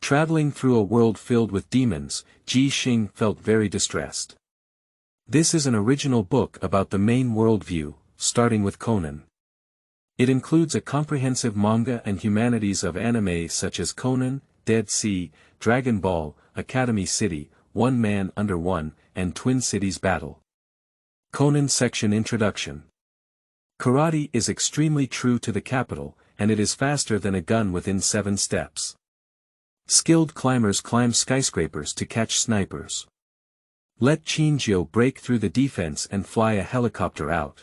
Traveling through a world filled with demons, Xing felt very distressed. This is an original book about the main worldview, starting with Conan. It includes a comprehensive manga and humanities of anime such as Conan, Dead Sea, Dragon Ball, Academy City, One Man Under One, and Twin Cities Battle. Conan Section Introduction. Karate is extremely true to the capital, and it is faster than a gun within 7 steps. Skilled climbers climb skyscrapers to catch snipers. Let Qin Jiu break through the defense and fly a helicopter out.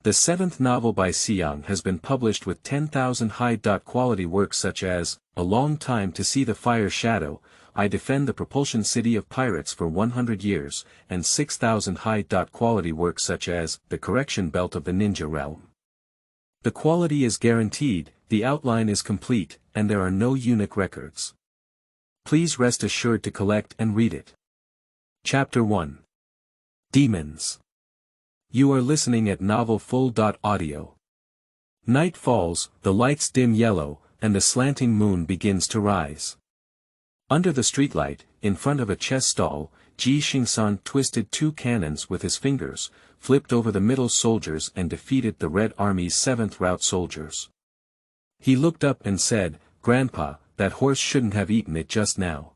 The 7th novel by Siyang has been published with 10,000 high-quality works such as, A Long Time to See the Fire Shadow, I Defend the Propulsion City of Pirates for 100 Years, and 6,000 high-quality works such as, The Correction Belt of the Ninja Realm. The quality is guaranteed, the outline is complete, and there are no eunuch records. Please rest assured to collect and read it. Chapter 1. Demons. You are listening at novelfull.audio. Night falls, the lights dim yellow, and the slanting moon begins to rise. Under the streetlight, in front of a chess stall, Xing twisted 2 cannons with his fingers, flipped over the middle soldiers and defeated the Red Army's 7th Route soldiers. He looked up and said, "Grandpa, that horse shouldn't have eaten it just now.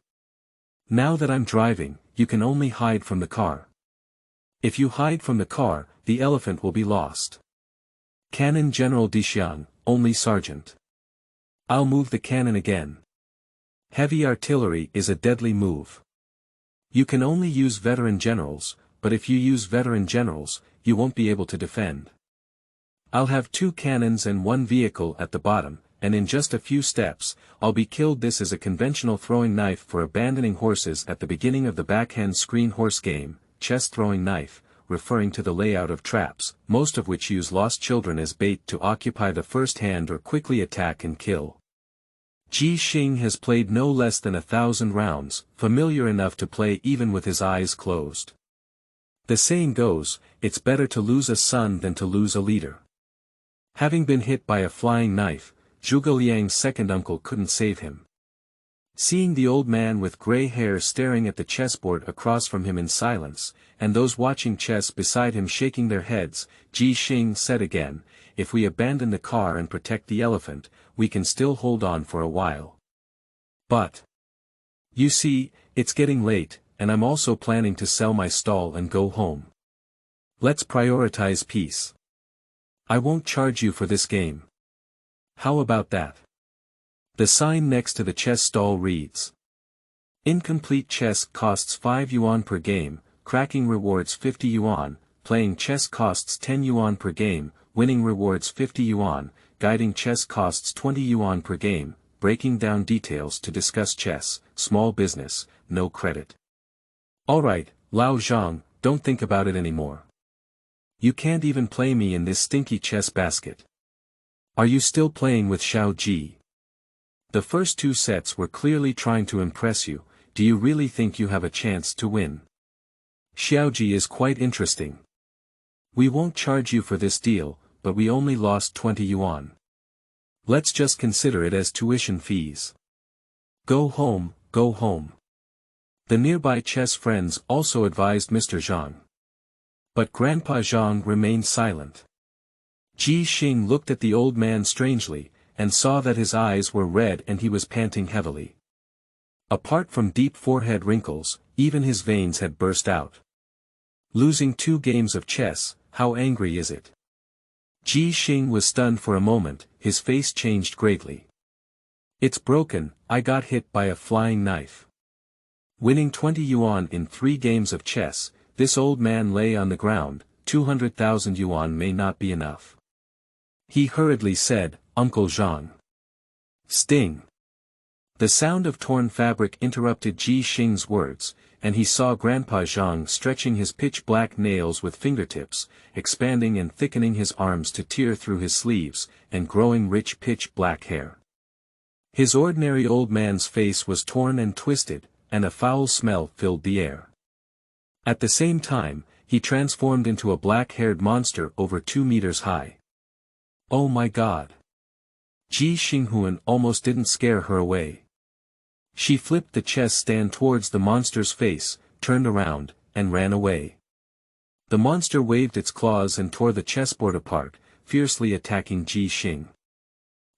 Now that I'm driving, you can only hide from the car. If you hide from the car, the elephant will be lost." Cannon General Xiang, only Sergeant. I'll move the cannon again. Heavy artillery is a deadly move. You can only use veteran generals, but if you use veteran generals, you won't be able to defend. I'll have 2 cannons and 1 vehicle at the bottom, and in just a few steps, I'll be killed. This is a conventional throwing knife for abandoning horses at the beginning of the backhand screen horse game, chess throwing knife, referring to the layout of traps, most of which use lost children as bait to occupy the first hand or quickly attack and kill. Xing has played no less than 1,000 rounds, familiar enough to play even with his eyes closed. The saying goes, it's better to lose a son than to lose a leader. Having been hit by a flying knife, Zhuge Liang's second uncle couldn't save him. Seeing the old man with gray hair staring at the chessboard across from him in silence, and those watching chess beside him shaking their heads, Xing said again, "If we abandon the car and protect the elephant, we can still hold on for a while. But you see, it's getting late, and I'm also planning to sell my stall and go home. Let's prioritize peace. I won't charge you for this game. How about that?" The sign next to the chess stall reads, "Incomplete chess costs 5 yuan per game, cracking rewards 50 yuan, playing chess costs 10 yuan per game, winning rewards 50 yuan, guiding chess costs 20 yuan per game, breaking down details to discuss chess, small business, no credit." Alright, Lao Zhang, don't think about it anymore. You can't even play me in this stinky chess basket. Are you still playing with Xiao Ji? The first 2 sets were clearly trying to impress you. Do you really think you have a chance to win? Xiaoji is quite interesting. We won't charge you for this deal, but we only lost 20 yuan. Let's just consider it as tuition fees. Go home, go home. The nearby chess friends also advised Mr. Zhang. But Grandpa Zhang remained silent. Xing looked at the old man strangely, and saw that his eyes were red and he was panting heavily. Apart from deep forehead wrinkles, even his veins had burst out. Losing 2 games of chess, how angry is it? Xing was stunned for a moment, his face changed greatly. It's broken, I got hit by a flying knife. Winning 20 yuan in 3 games of chess, this old man lay on the ground. 200,000 yuan may not be enough. He hurriedly said, "Uncle Zhang." Sting. The sound of torn fabric interrupted Xing's words, and he saw Grandpa Zhang stretching his pitch-black nails with fingertips, expanding and thickening his arms to tear through his sleeves, and growing rich pitch-black hair. His ordinary old man's face was torn and twisted, and a foul smell filled the air. At the same time, he transformed into a black-haired monster over 2 meters high. Oh my God! Xinghuan almost didn't scare her away. She flipped the chess stand towards the monster's face, turned around, and ran away. The monster waved its claws and tore the chessboard apart, fiercely attacking Xing.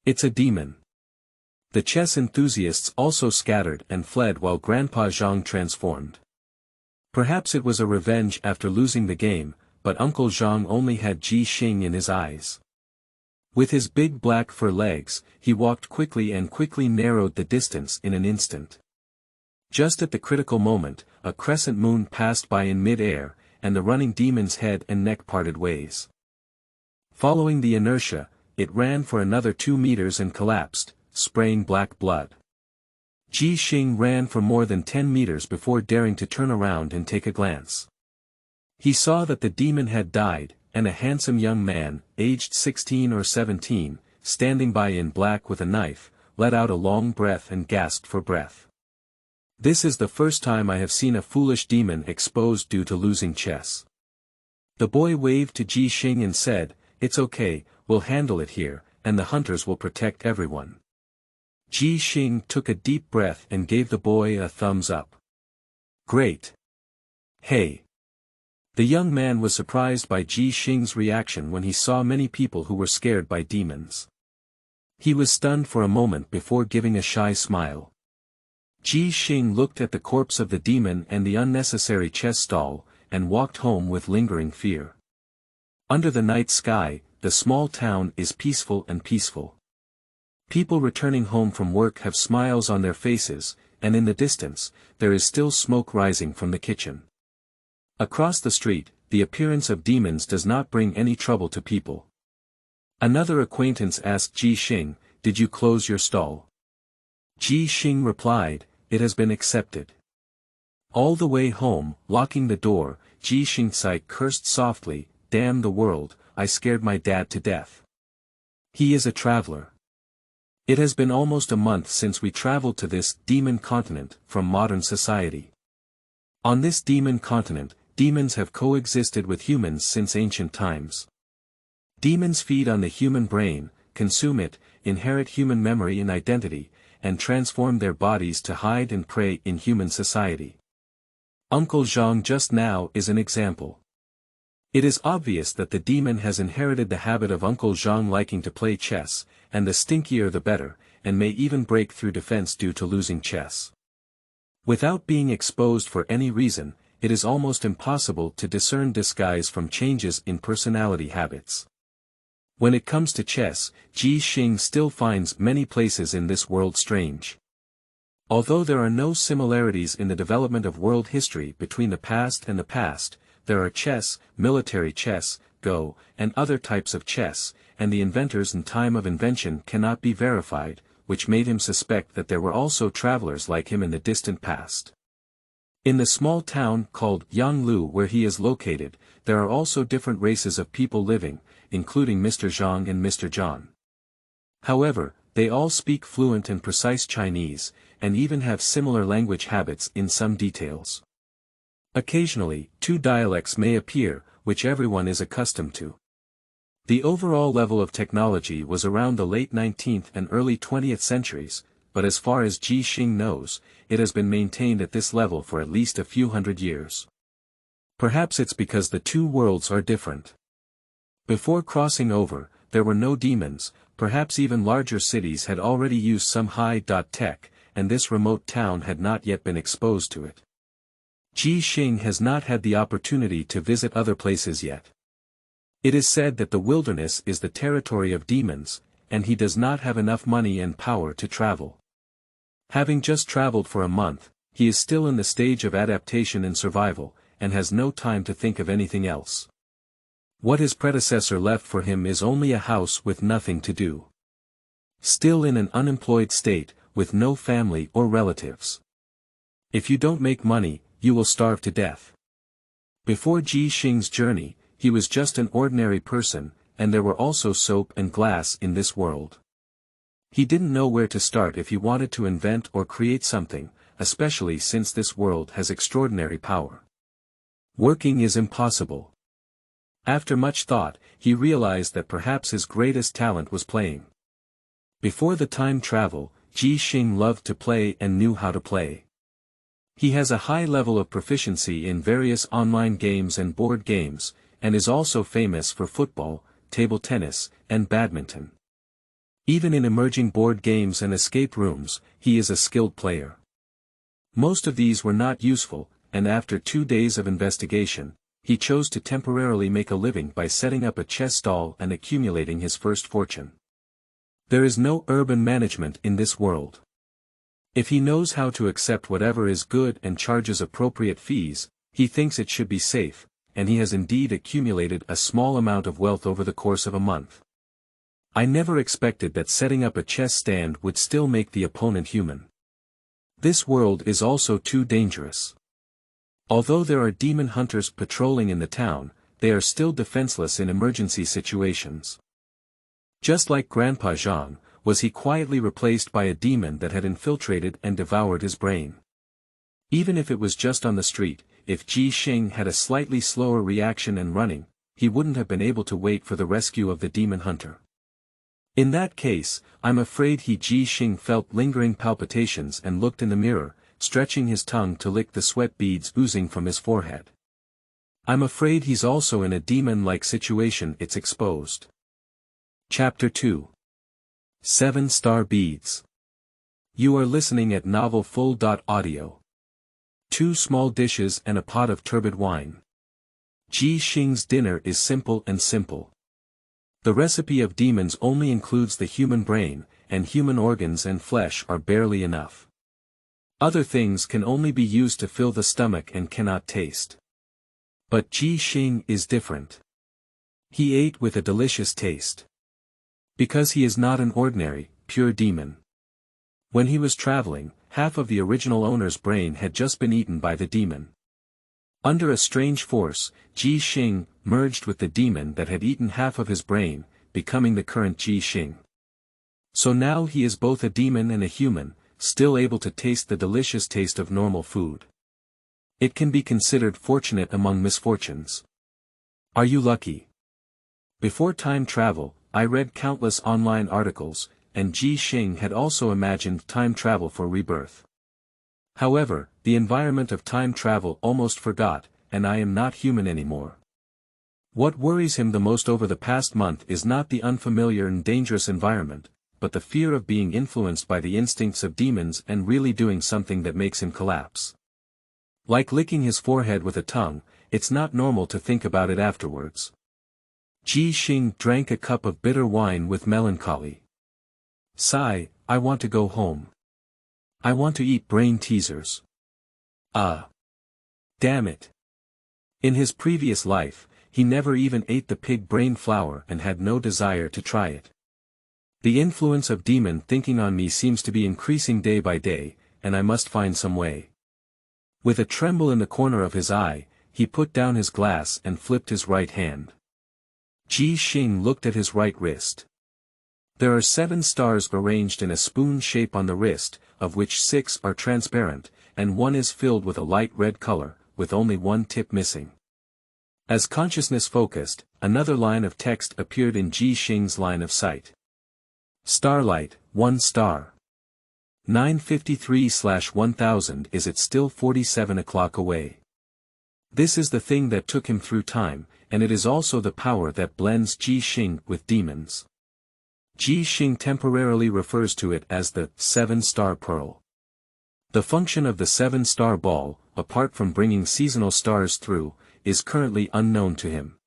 It's a demon. The chess enthusiasts also scattered and fled while Grandpa Zhang transformed. Perhaps it was a revenge after losing the game, but Uncle Zhang only had Xing in his eyes. With his big black fur legs, he walked quickly and quickly narrowed the distance in an instant. Just at the critical moment, a crescent moon passed by in mid-air, and the running demon's head and neck parted ways. Following the inertia, it ran for another 2 meters and collapsed, spraying black blood. Xing ran for more than 10 meters before daring to turn around and take a glance. He saw that the demon had died, and a handsome young man, aged 16 or 17, standing by in black with a knife, let out a long breath and gasped for breath. This is the first time I have seen a foolish demon exposed due to losing chess. The boy waved to Xing and said, "It's okay, we'll handle it here, and the hunters will protect everyone." Xing took a deep breath and gave the boy a thumbs up. "Great. Hey." The young man was surprised by Xing's reaction when he saw many people who were scared by demons. He was stunned for a moment before giving a shy smile. Xing looked at the corpse of the demon and the unnecessary chess stall, and walked home with lingering fear. Under the night sky, the small town is peaceful and peaceful. People returning home from work have smiles on their faces, and in the distance, there is still smoke rising from the kitchen. Across the street, the appearance of demons does not bring any trouble to people. Another acquaintance asked Xing, "Did you close your stall?" Xing replied, "It has been accepted." All the way home, locking the door, Xing cursed softly, "Damn the world, I scared my dad to death. He is a traveler. It has been almost a month since we traveled to this demon continent from modern society. On this demon continent, demons have coexisted with humans since ancient times. Demons feed on the human brain, consume it, inherit human memory and identity, and transform their bodies to hide and prey in human society. Uncle Zhang just now is an example. It is obvious that the demon has inherited the habit of Uncle Zhang liking to play chess, and the stinkier the better, and may even break through defense due to losing chess. Without being exposed for any reason, it is almost impossible to discern disguise from changes in personality habits. When it comes to chess, Xing still finds many places in this world strange. Although there are no similarities in the development of world history between the past and the past, there are chess, military chess, Go, and other types of chess, and the inventors and time of invention cannot be verified, which made him suspect that there were also travelers like him in the distant past. In the small town called Yanglu where he is located, there are also different races of people living, including Mr. Zhang and Mr. John. However, they all speak fluent and precise Chinese, and even have similar language habits in some details. Occasionally, 2 dialects may appear, which everyone is accustomed to. The overall level of technology was around the late 19th and early 20th centuries, but as far as Xing knows, it has been maintained at this level for at least a few hundred years. Perhaps it's because the two worlds are different. Before crossing over, there were no demons, perhaps even larger cities had already used some high-tech, and this remote town had not yet been exposed to it. Xing has not had the opportunity to visit other places yet. It is said that the wilderness is the territory of demons, and he does not have enough money and power to travel. Having just traveled for a month, he is still in the stage of adaptation and survival, and has no time to think of anything else. What his predecessor left for him is only a house with nothing to do. Still in an unemployed state, with no family or relatives. If you don't make money, you will starve to death. Before Xing's journey, he was just an ordinary person, and there were also soap and glass in this world. He didn't know where to start if he wanted to invent or create something, especially since this world has extraordinary power. Working is impossible. After much thought, he realized that perhaps his greatest talent was playing. Before the time travel, Xing loved to play and knew how to play. He has a high level of proficiency in various online games and board games, and is also famous for football, table tennis, and badminton. Even in emerging board games and escape rooms, he is a skilled player. Most of these were not useful, and after 2 days of investigation, he chose to temporarily make a living by setting up a chess stall and accumulating his first fortune. There is no urban management in this world. If he knows how to accept whatever is good and charges appropriate fees, he thinks it should be safe, and he has indeed accumulated a small amount of wealth over the course of a month. I never expected that setting up a chess stand would still make the opponent human. This world is also too dangerous. Although there are demon hunters patrolling in the town, they are still defenseless in emergency situations. Just like Grandpa Zhang, was he quietly replaced by a demon that had infiltrated and devoured his brain. Even if it was just on the street, if Xing had a slightly slower reaction and running, he wouldn't have been able to wait for the rescue of the demon hunter. In that case, I'm afraid Xing felt lingering palpitations and looked in the mirror, stretching his tongue to lick the sweat beads oozing from his forehead. I'm afraid he's also in a demon-like situation. It's exposed. Chapter 2. 7-Star Beads. You are listening at Novel Full. Audio. 2 small dishes and a pot of turbid wine. Xing's dinner is simple and simple. The recipe of demons only includes the human brain, and human organs and flesh are barely enough. Other things can only be used to fill the stomach and cannot taste. But Xing is different. He ate with a delicious taste. Because he is not an ordinary, pure demon. When he was traveling, half of the original owner's brain had just been eaten by the demon. Under a strange force, Xing merged with the demon that had eaten half of his brain, becoming the current Xing. So now he is both a demon and a human, still able to taste the delicious taste of normal food. It can be considered fortunate among misfortunes. Are you lucky? Before time travel, I read countless online articles, and Xing had also imagined time travel for rebirth. However, the environment of time travel almost forgot, and I am not human anymore. What worries him the most over the past month is not the unfamiliar and dangerous environment, but the fear of being influenced by the instincts of demons and really doing something that makes him collapse. Like licking his forehead with a tongue, it's not normal to think about it afterwards. Xing drank a cup of bitter wine with melancholy. Sigh, I want to go home. I want to eat brain teasers. Damn it. In his previous life, he never even ate the pig brain flour and had no desire to try it. The influence of demon thinking on me seems to be increasing day by day, and I must find some way. With a tremble in the corner of his eye, he put down his glass and flipped his right hand. Xing looked at his right wrist. There are 7 stars arranged in a spoon shape on the wrist, of which 6 are transparent, and 1 is filled with a light red color, with only 1 tip missing. As consciousness focused, another line of text appeared in Xing's line of sight. Starlight, 1 star. 953/1000. Is it still 47 o'clock away? This is the thing that took him through time, and it is also the power that blends Xing with demons. Xing temporarily refers to it as the 7-star pearl. The function of the 7-star ball, apart from bringing seasonal stars through, is currently unknown to him.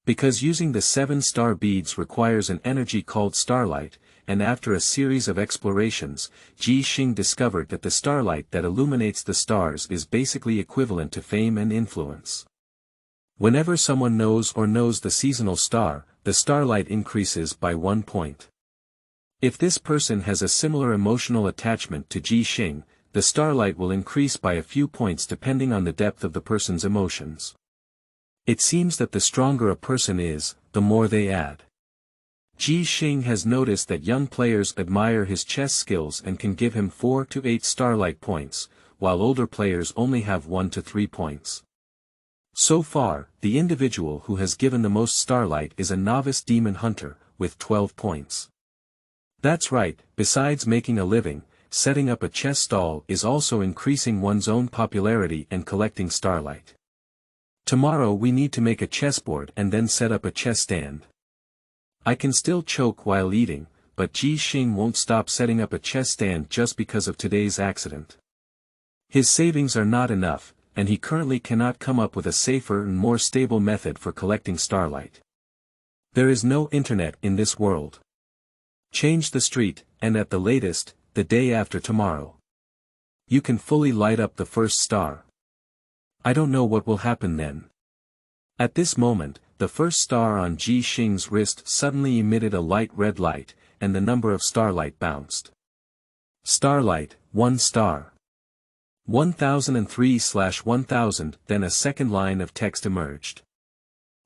Because using the 7-star beads requires an energy called starlight, and after a series of explorations, Xing discovered that the starlight that illuminates the stars is basically equivalent to fame and influence. Whenever someone knows the seasonal star, the starlight increases by 1 point. If this person has a similar emotional attachment to Xing, the starlight will increase by a few points depending on the depth of the person's emotions. It seems that the stronger a person is, the more they add. Xing has noticed that young players admire his chess skills and can give him 4 to 8 starlight points, while older players only have 1 to 3 points. So far, the individual who has given the most starlight is a novice demon hunter, with 12 points. That's right, besides making a living, setting up a chess stall is also increasing one's own popularity and collecting starlight. Tomorrow we need to make a chessboard and then set up a chess stand. I can still choke while eating, but Xing won't stop setting up a chess stand just because of today's accident. His savings are not enough, and he currently cannot come up with a safer and more stable method for collecting starlight. There is no internet in this world. Change the street, and at the latest, the day after tomorrow, you can fully light up the first star. I don't know what will happen then. At this moment, the first star on Xing's wrist suddenly emitted a light red light, and the number of starlight bounced. Starlight, 1 star. 1003/1000. Then a second line of text emerged.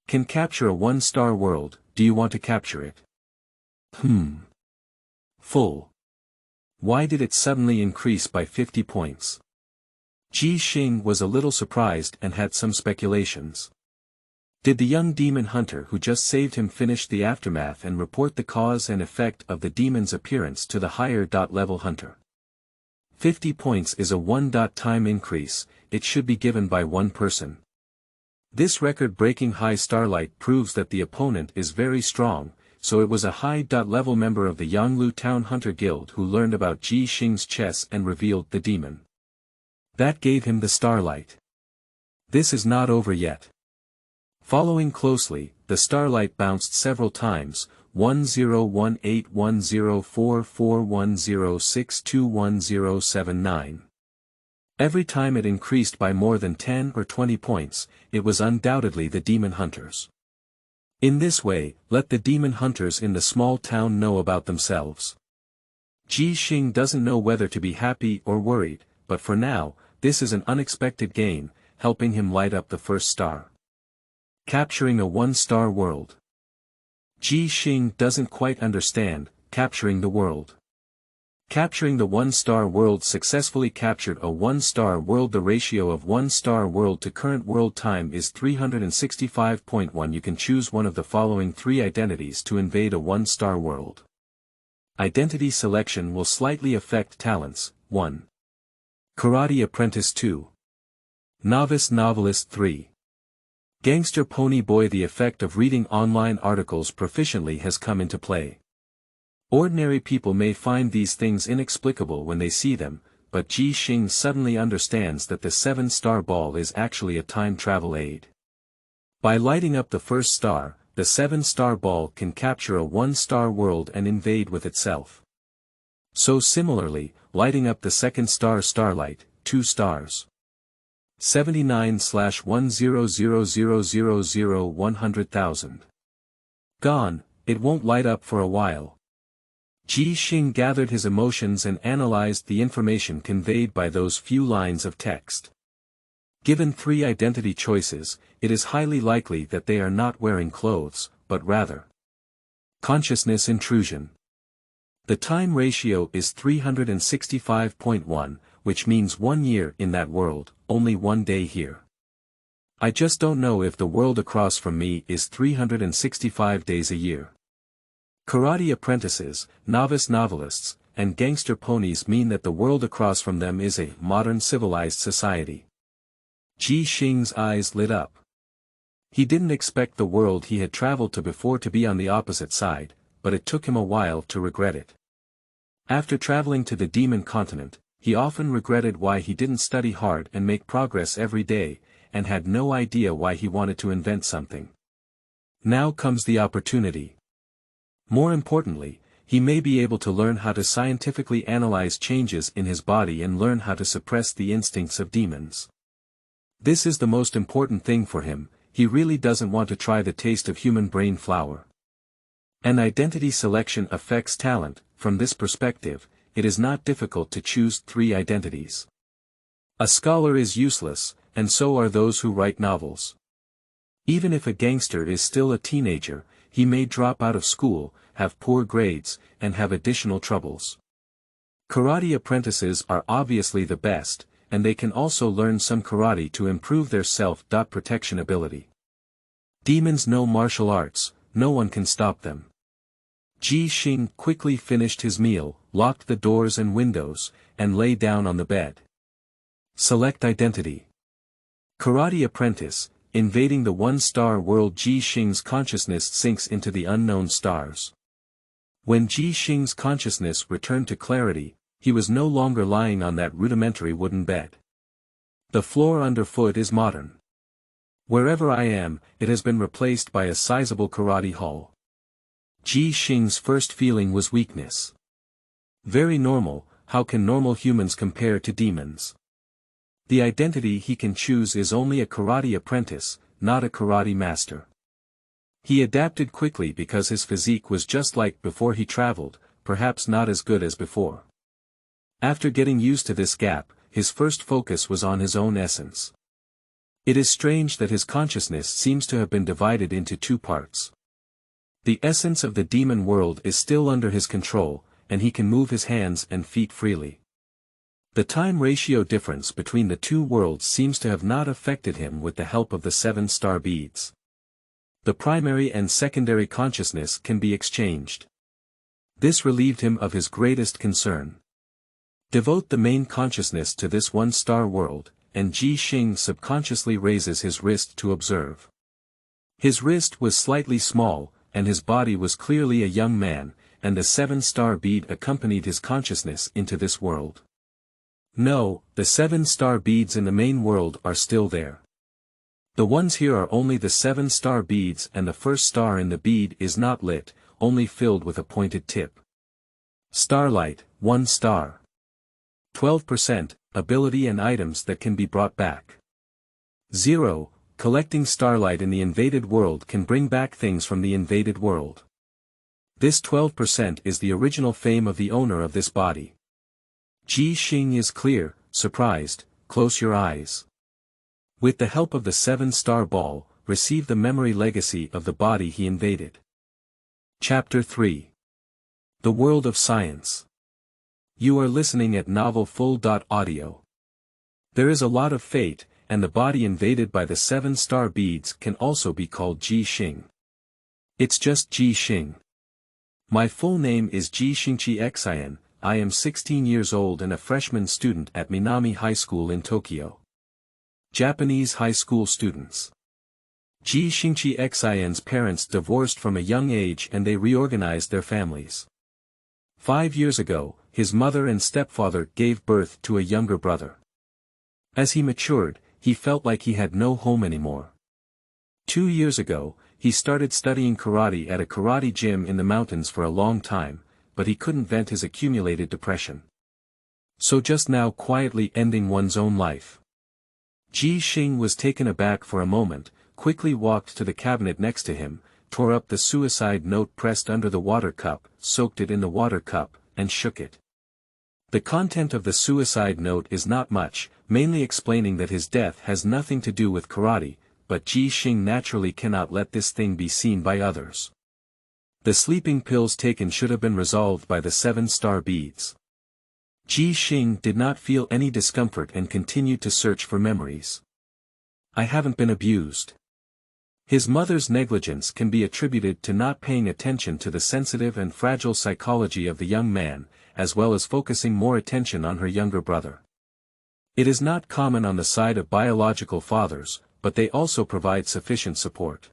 Can capture a 1-star world, do you want to capture it? Full. Why did it suddenly increase by 50 points? Xing was a little surprised and had some speculations. Did the young demon hunter who just saved him finish the aftermath and report the cause and effect of the demon's appearance to the higher level hunter? 50 points is a 1-time increase, it should be given by one person. This record-breaking high starlight proves that the opponent is very strong, so it was a high-level member of the Yanglu Town Hunter Guild who learned about Xing's chess and revealed the demon. That gave him the starlight. This is not over yet. Following closely, the starlight bounced several times, 1018104410621079. Every time it increased by more than 10 or 20 points, it was undoubtedly the demon hunters. In this way, let the demon hunters in the small town know about themselves. Xing doesn't know whether to be happy or worried, but for now, this is an unexpected gain, helping him light up the first star. Capturing a 1-star world. Xing doesn't quite understand, capturing the world. Capturing the 1-star world successfully captured a 1-star world. The ratio of 1-star world to current world time is 365.1. You can choose one of the following 3 identities to invade a 1-star world. Identity selection will slightly affect talents. 1. Karate Apprentice 2. Novice Novelist 3. Gangster Pony Boy. The effect of reading online articles proficiently has come into play. Ordinary people may find these things inexplicable when they see them, but Xing suddenly understands that the 7-star ball is actually a time travel aid. By lighting up the first star, the 7-star ball can capture a 1-star world and invade with itself. So similarly, lighting up the second star starlight, 2 stars. 79/100,000. Gone, it won't light up for a while. Xing gathered his emotions and analyzed the information conveyed by those few lines of text. Given 3 identity choices, it is highly likely that they are not wearing clothes, but rather consciousness intrusion. The time ratio is 365.1, which means 1 year in that world, only 1 day here. I just don't know if the world across from me is 365 days a year. Karate apprentices, novice novelists, and gangster ponies mean that the world across from them is a modern civilized society. Xing's eyes lit up. He didn't expect the world he had traveled to before to be on the opposite side, but it took him a while to regret it. After traveling to the demon continent, he often regretted why he didn't study hard and make progress every day, and had no idea why he wanted to invent something. Now comes the opportunity. More importantly, he may be able to learn how to scientifically analyze changes in his body and learn how to suppress the instincts of demons. This is the most important thing for him. He really doesn't want to try the taste of human brain flour. An identity selection affects talent. From this perspective, it is not difficult to choose 3 identities. A scholar is useless, and so are those who write novels. Even if a gangster is still a teenager, he may drop out of school, have poor grades, and have additional troubles. Karate apprentices are obviously the best, and they can also learn some karate to improve their self-protection ability. Demons know martial arts, no one can stop them. Xing quickly finished his meal, locked the doors and windows, and lay down on the bed. Select identity. Karate apprentice, invading the one-star world. Xing's consciousness sinks into the unknown stars. When Xing's consciousness returned to clarity, he was no longer lying on that rudimentary wooden bed. The floor underfoot is modern. Wherever I am, it has been replaced by a sizable karate hall. Xing's first feeling was weakness. Very normal. How can normal humans compare to demons? The identity he can choose is only a karate apprentice, not a karate master. He adapted quickly because his physique was just like before he traveled, perhaps not as good as before. After getting used to this gap, his first focus was on his own essence. It is strange that his consciousness seems to have been divided into two parts. The essence of the demon world is still under his control, and he can move his hands and feet freely. The time ratio difference between the two worlds seems to have not affected him with the help of the 7-star beads. The primary and secondary consciousness can be exchanged. This relieved him of his greatest concern. Devote the main consciousness to this 1-star world, and Xing subconsciously raises his wrist to observe. His wrist was slightly small, and his body was clearly a young man, and the 7-star bead accompanied his consciousness into this world. No, the 7-star beads in the main world are still there. The ones here are only the 7-star beads, and the first star in the bead is not lit, only filled with a pointed tip. Starlight, 1 star. 12%, ability and items that can be brought back. 0, collecting starlight in the invaded world can bring back things from the invaded world. This 12% is the original fame of the owner of this body. Xing is clear, surprised. Close your eyes. With the help of the 7-star ball, receive the memory legacy of the body he invaded. Chapter 3. The World of Science. You are listening at novelfull.audio. There is a lot of fate, and the body invaded by the 7-star beads can also be called Xing. It's just Xing. My full name is Shinichi Xing. I am 16 years old and a freshman student at Minami High School in Tokyo. Japanese high school students. Shinichi Xing's parents divorced from a young age and they reorganized their families. 5 years ago, his mother and stepfather gave birth to a younger brother. As he matured, he felt like he had no home anymore. 2 years ago, he started studying karate at a karate gym in the mountains for a long time, but he couldn't vent his accumulated depression. So just now quietly ending one's own life. Xing was taken aback for a moment, quickly walked to the cabinet next to him, tore up the suicide note pressed under the water cup, soaked it in the water cup, and shook it. The content of the suicide note is not much, mainly explaining that his death has nothing to do with karate, but Xing naturally cannot let this thing be seen by others. The sleeping pills taken should have been resolved by the 7-star beads. Xing did not feel any discomfort and continued to search for memories. I haven't been abused. His mother's negligence can be attributed to not paying attention to the sensitive and fragile psychology of the young man, as well as focusing more attention on her younger brother. It is not common on the side of biological fathers, but they also provide sufficient support.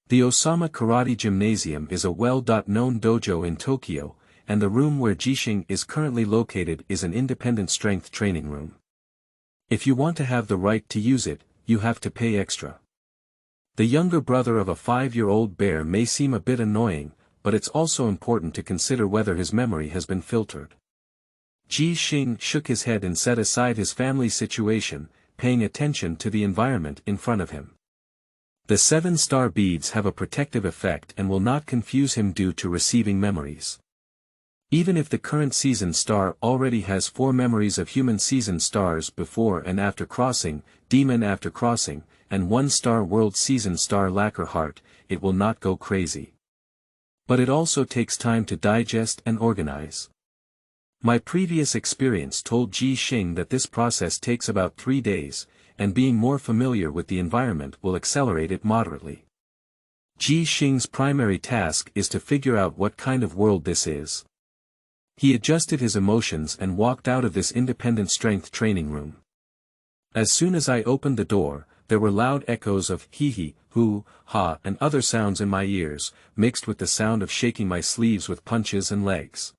The Osama Karate Gymnasium is a well-known dojo in Tokyo, and the room where Xing is currently located is an independent strength training room. If you want to have the right to use it, you have to pay extra. The younger brother of a 5-year-old bear may seem a bit annoying, but it's also important to consider whether his memory has been filtered. Xing shook his head and set aside his family situation, paying attention to the environment in front of him. The 7-star beads have a protective effect and will not confuse him due to receiving memories. Even if the current season star already has 4 memories of human season stars before and after crossing, demon after crossing, and 1-star world season star lacquer heart, it will not go crazy. But it also takes time to digest and organize. My previous experience told Xing that this process takes about 3 days, and being more familiar with the environment will accelerate it moderately. Xing's primary task is to figure out what kind of world this is. He adjusted his emotions and walked out of this independent strength training room. As soon as I opened the door, there were loud echoes of hee, hoo, ha and other sounds in my ears, mixed with the sound of shaking my sleeves with punches and legs.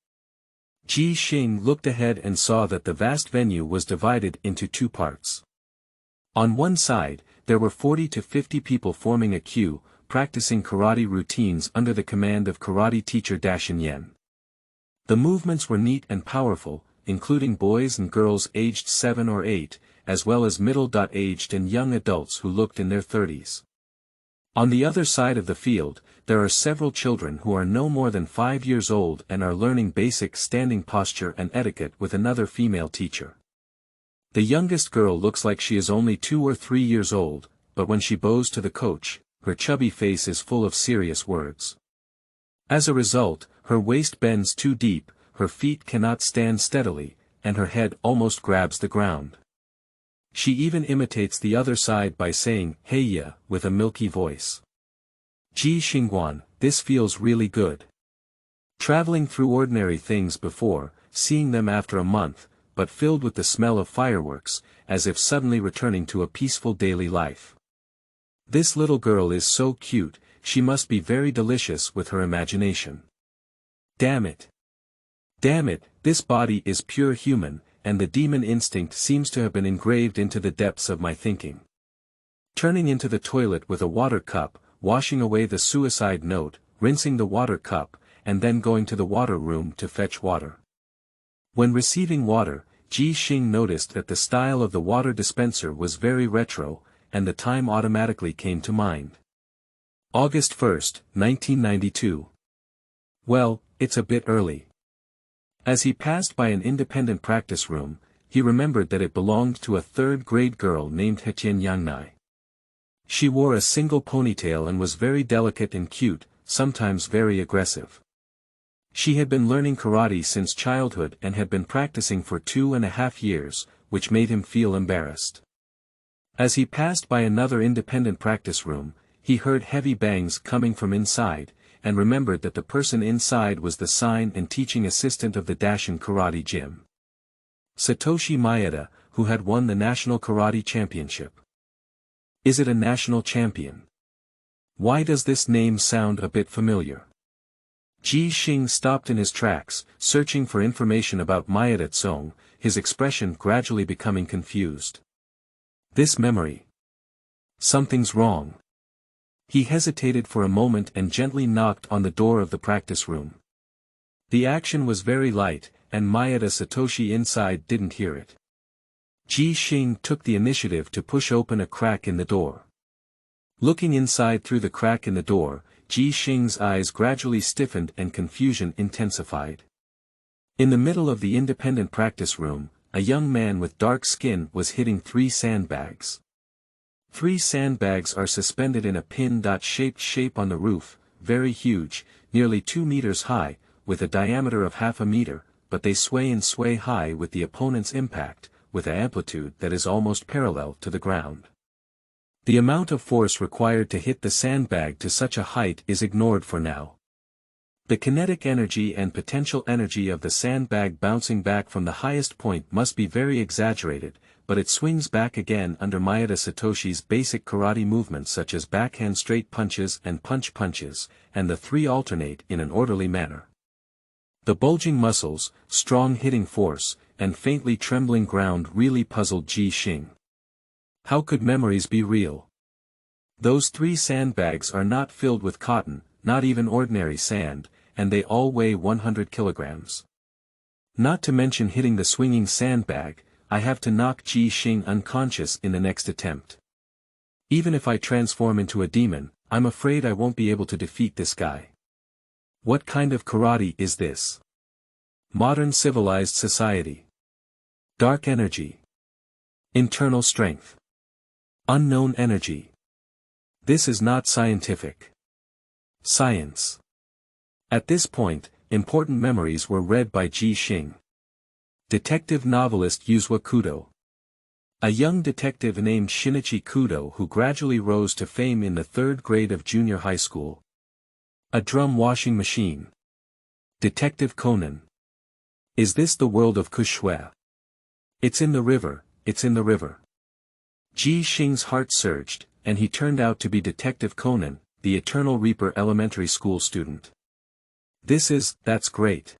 Xing looked ahead and saw that the vast venue was divided into two parts. On one side, there were 40 to 50 people forming a queue, practicing karate routines under the command of karate teacher Yen. The movements were neat and powerful, including boys and girls aged 7 or 8, as well as middle-aged and young adults who looked in their 30s. On the other side of the field, there are several children who are no more than 5 years old and are learning basic standing posture and etiquette with another female teacher. The youngest girl looks like she is only 2 or 3 years old, but when she bows to the coach, her chubby face is full of serious words. As a result, her waist bends too deep, her feet cannot stand steadily, and her head almost grabs the ground. She even imitates the other side by saying, "Hey ya," with a milky voice. Xingguan, this feels really good. Traveling through ordinary things before, seeing them after a month, but filled with the smell of fireworks, as if suddenly returning to a peaceful daily life. This little girl is so cute, she must be very delicious with her imagination. Damn it. Damn it, this body is pure human, and the demon instinct seems to have been engraved into the depths of my thinking. Turning into the toilet with a water cup, washing away the suicide note, rinsing the water cup, and then going to the water room to fetch water. When receiving water, Xing noticed that the style of the water dispenser was very retro, and the time automatically came to mind. August 1st, 1992. Well, it's a bit early. As he passed by an independent practice room, he remembered that it belonged to a third-grade girl named Hetien Yangnai. She wore a single ponytail and was very delicate and cute, sometimes very aggressive. She had been learning karate since childhood and had been practicing for 2.5 years, which made him feel embarrassed. As he passed by another independent practice room, he heard heavy bangs coming from inside, and remembered that the person inside was the sign and teaching assistant of the Dashin Karate Gym. Satoshi Maeda, who had won the National Karate Championship. Is it a national champion? Why does this name sound a bit familiar? Xing stopped in his tracks, searching for information about Maeda Tsong, his expression gradually becoming confused. This memory. Something's wrong. He hesitated for a moment and gently knocked on the door of the practice room. The action was very light, and Maeda Satoshi inside didn't hear it. Xing took the initiative to push open a crack in the door. Looking inside through the crack in the door, Xing's eyes gradually stiffened and confusion intensified. In the middle of the independent practice room, a young man with dark skin was hitting 3 sandbags. 3 sandbags are suspended in a pin-shaped shape on the roof, very huge, nearly 2 meters high, with a diameter of half a meter, but they sway and sway high with the opponent's impact, with an amplitude that is almost parallel to the ground. The amount of force required to hit the sandbag to such a height is ignored for now. The kinetic energy and potential energy of the sandbag bouncing back from the highest point must be very exaggerated, but it swings back again under Maeda Satoshi's basic karate movements such as backhand straight punches and punch punches, and the 3 alternate in an orderly manner. The bulging muscles, strong hitting force, and faintly trembling ground really puzzled Xing. How could memories be real? Those 3 sandbags are not filled with cotton, not even ordinary sand, and they all weigh 100 kilograms. Not to mention hitting the swinging sandbag, I have to knock Xing unconscious in the next attempt. Even if I transform into a demon, I'm afraid I won't be able to defeat this guy. What kind of karate is this? Modern civilized society. Dark energy. Internal strength. Unknown energy. This is not scientific. Science. At this point, important memories were read by Xing. Detective novelist Yuzua Kudo. A young detective named Shinichi Kudo who gradually rose to fame in the 3rd grade of junior high school. A drum washing machine. Detective Conan. Is this the world of Kushue? It's in the river, it's in the river. Xing's heart surged, and he turned out to be Detective Conan, the Eternal Reaper elementary school student. That's great.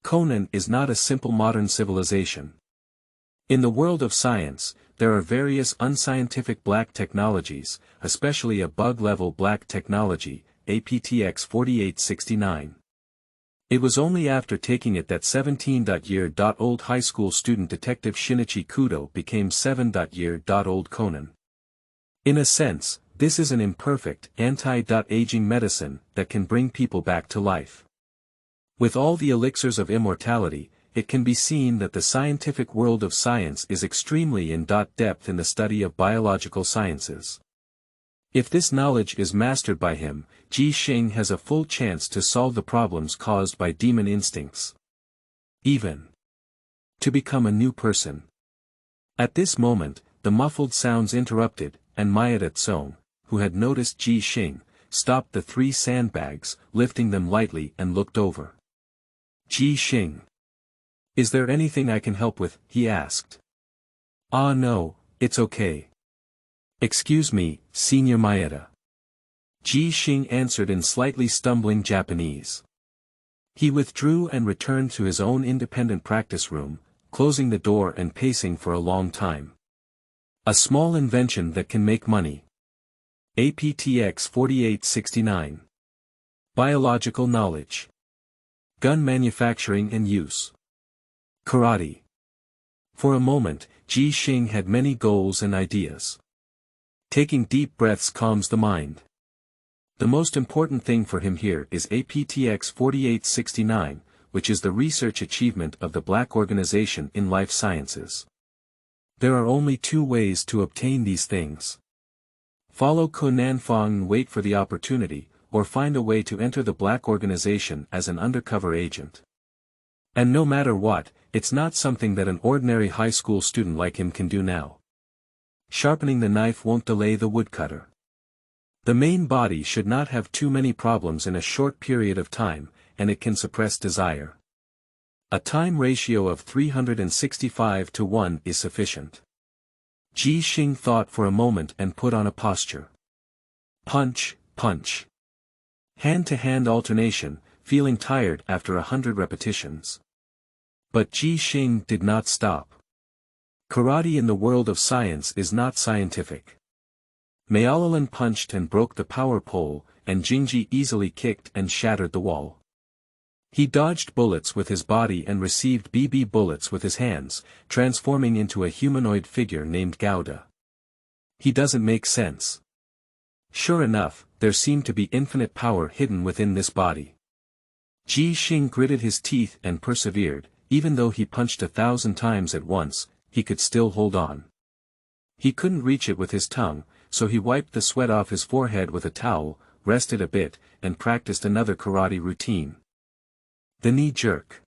Conan is not a simple modern civilization. In the world of science, there are various unscientific black technologies, especially a bug-level black technology, APTX-4869. It was only after taking it that 17-year-old high school student Detective Shinichi Kudo became 7-year-old Conan. In a sense, this is an imperfect, anti-aging medicine that can bring people back to life. With all the elixirs of immortality, it can be seen that the scientific world of science is extremely in depth in the study of biological sciences. If this knowledge is mastered by him, Xing has a full chance to solve the problems caused by demon instincts. Even to become a new person. At this moment, the muffled sounds interrupted, and Mayada Tsong, who had noticed Xing, stopped the 3 sandbags, lifting them lightly and looked over. Xing. Is there anything I can help with? He asked. Ah no, it's okay. Excuse me, Senior Mayada. Xing answered in slightly stumbling Japanese. He withdrew and returned to his own independent practice room, closing the door and pacing for a long time. A small invention that can make money. APTX 4869. Biological knowledge. Gun manufacturing and use. Karate. For a moment, Xing had many goals and ideas. Taking deep breaths calms the mind. The most important thing for him here is APTX 4869, which is the research achievement of the Black organization in life sciences. There are only 2 ways to obtain these things. Follow Conan and wait for the opportunity, or find a way to enter the Black organization as an undercover agent. And no matter what, it's not something that an ordinary high school student like him can do now. Sharpening the knife won't delay the woodcutter. The main body should not have too many problems in a short period of time, and it can suppress desire. A time ratio of 365:1 is sufficient. Xing thought for a moment and put on a posture. Punch, punch. Hand-to-hand alternation, feeling tired after 100 repetitions. But Xing did not stop. Karate in the world of science is not scientific. Mayalalin punched and broke the power pole, and Jingji easily kicked and shattered the wall. He dodged bullets with his body and received BB bullets with his hands, transforming into a humanoid figure named Gouda. He doesn't make sense. Sure enough, there seemed to be infinite power hidden within this body. Xing gritted his teeth and persevered, even though he punched 1,000 times at once, he could still hold on. He couldn't reach it with his tongue, so he wiped the sweat off his forehead with a towel, rested a bit, and practiced another karate routine. The knee jerk.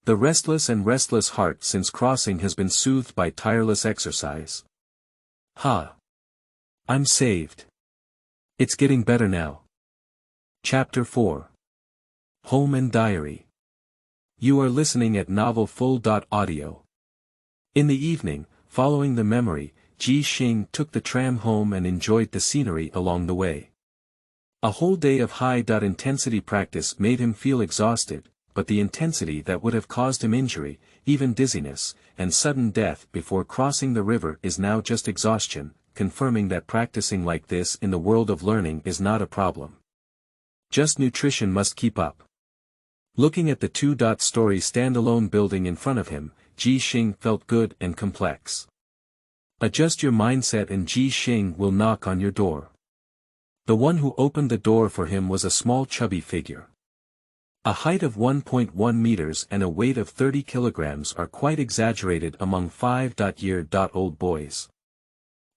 The restless heart since crossing has been soothed by tireless exercise. Ha! I'm saved. It's getting better now. Chapter 4. Home and Diary. You are listening at novelfull.audio. In the evening, following the memory, Xing took the tram home and enjoyed the scenery along the way. A whole day of high-intensity practice made him feel exhausted, but the intensity that would have caused him injury, even dizziness, and sudden death before crossing the river is now just exhaustion, confirming that practicing like this in the world of learning is not a problem. Just nutrition must keep up. Looking at the 2-story standalone building in front of him, Xing felt good and complex. Adjust your mindset and Xing will knock on your door. The one who opened the door for him was a small chubby figure. A height of 1.1 meters and a weight of 30 kilograms are quite exaggerated among 5-year-old boys.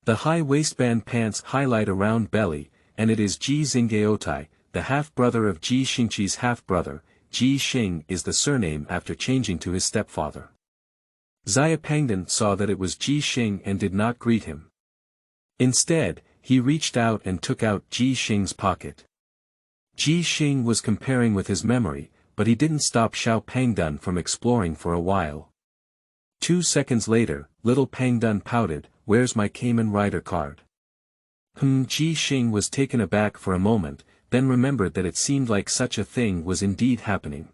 The high waistband pants highlight a round belly, and it is Zingeotai, the half-brother of Xingqi's half-brother. Xing is the surname after changing to his stepfather. Pangdan saw that it was Xing and did not greet him. Instead, he reached out and took out Xing's pocket. Xing was comparing with his memory, but he didn't stop Pangdan from exploring for a while. 2 seconds later, little Pangdan pouted, "Where's my Kamen Rider card?" Xing was taken aback for a moment, then remembered that it seemed like such a thing was indeed happening.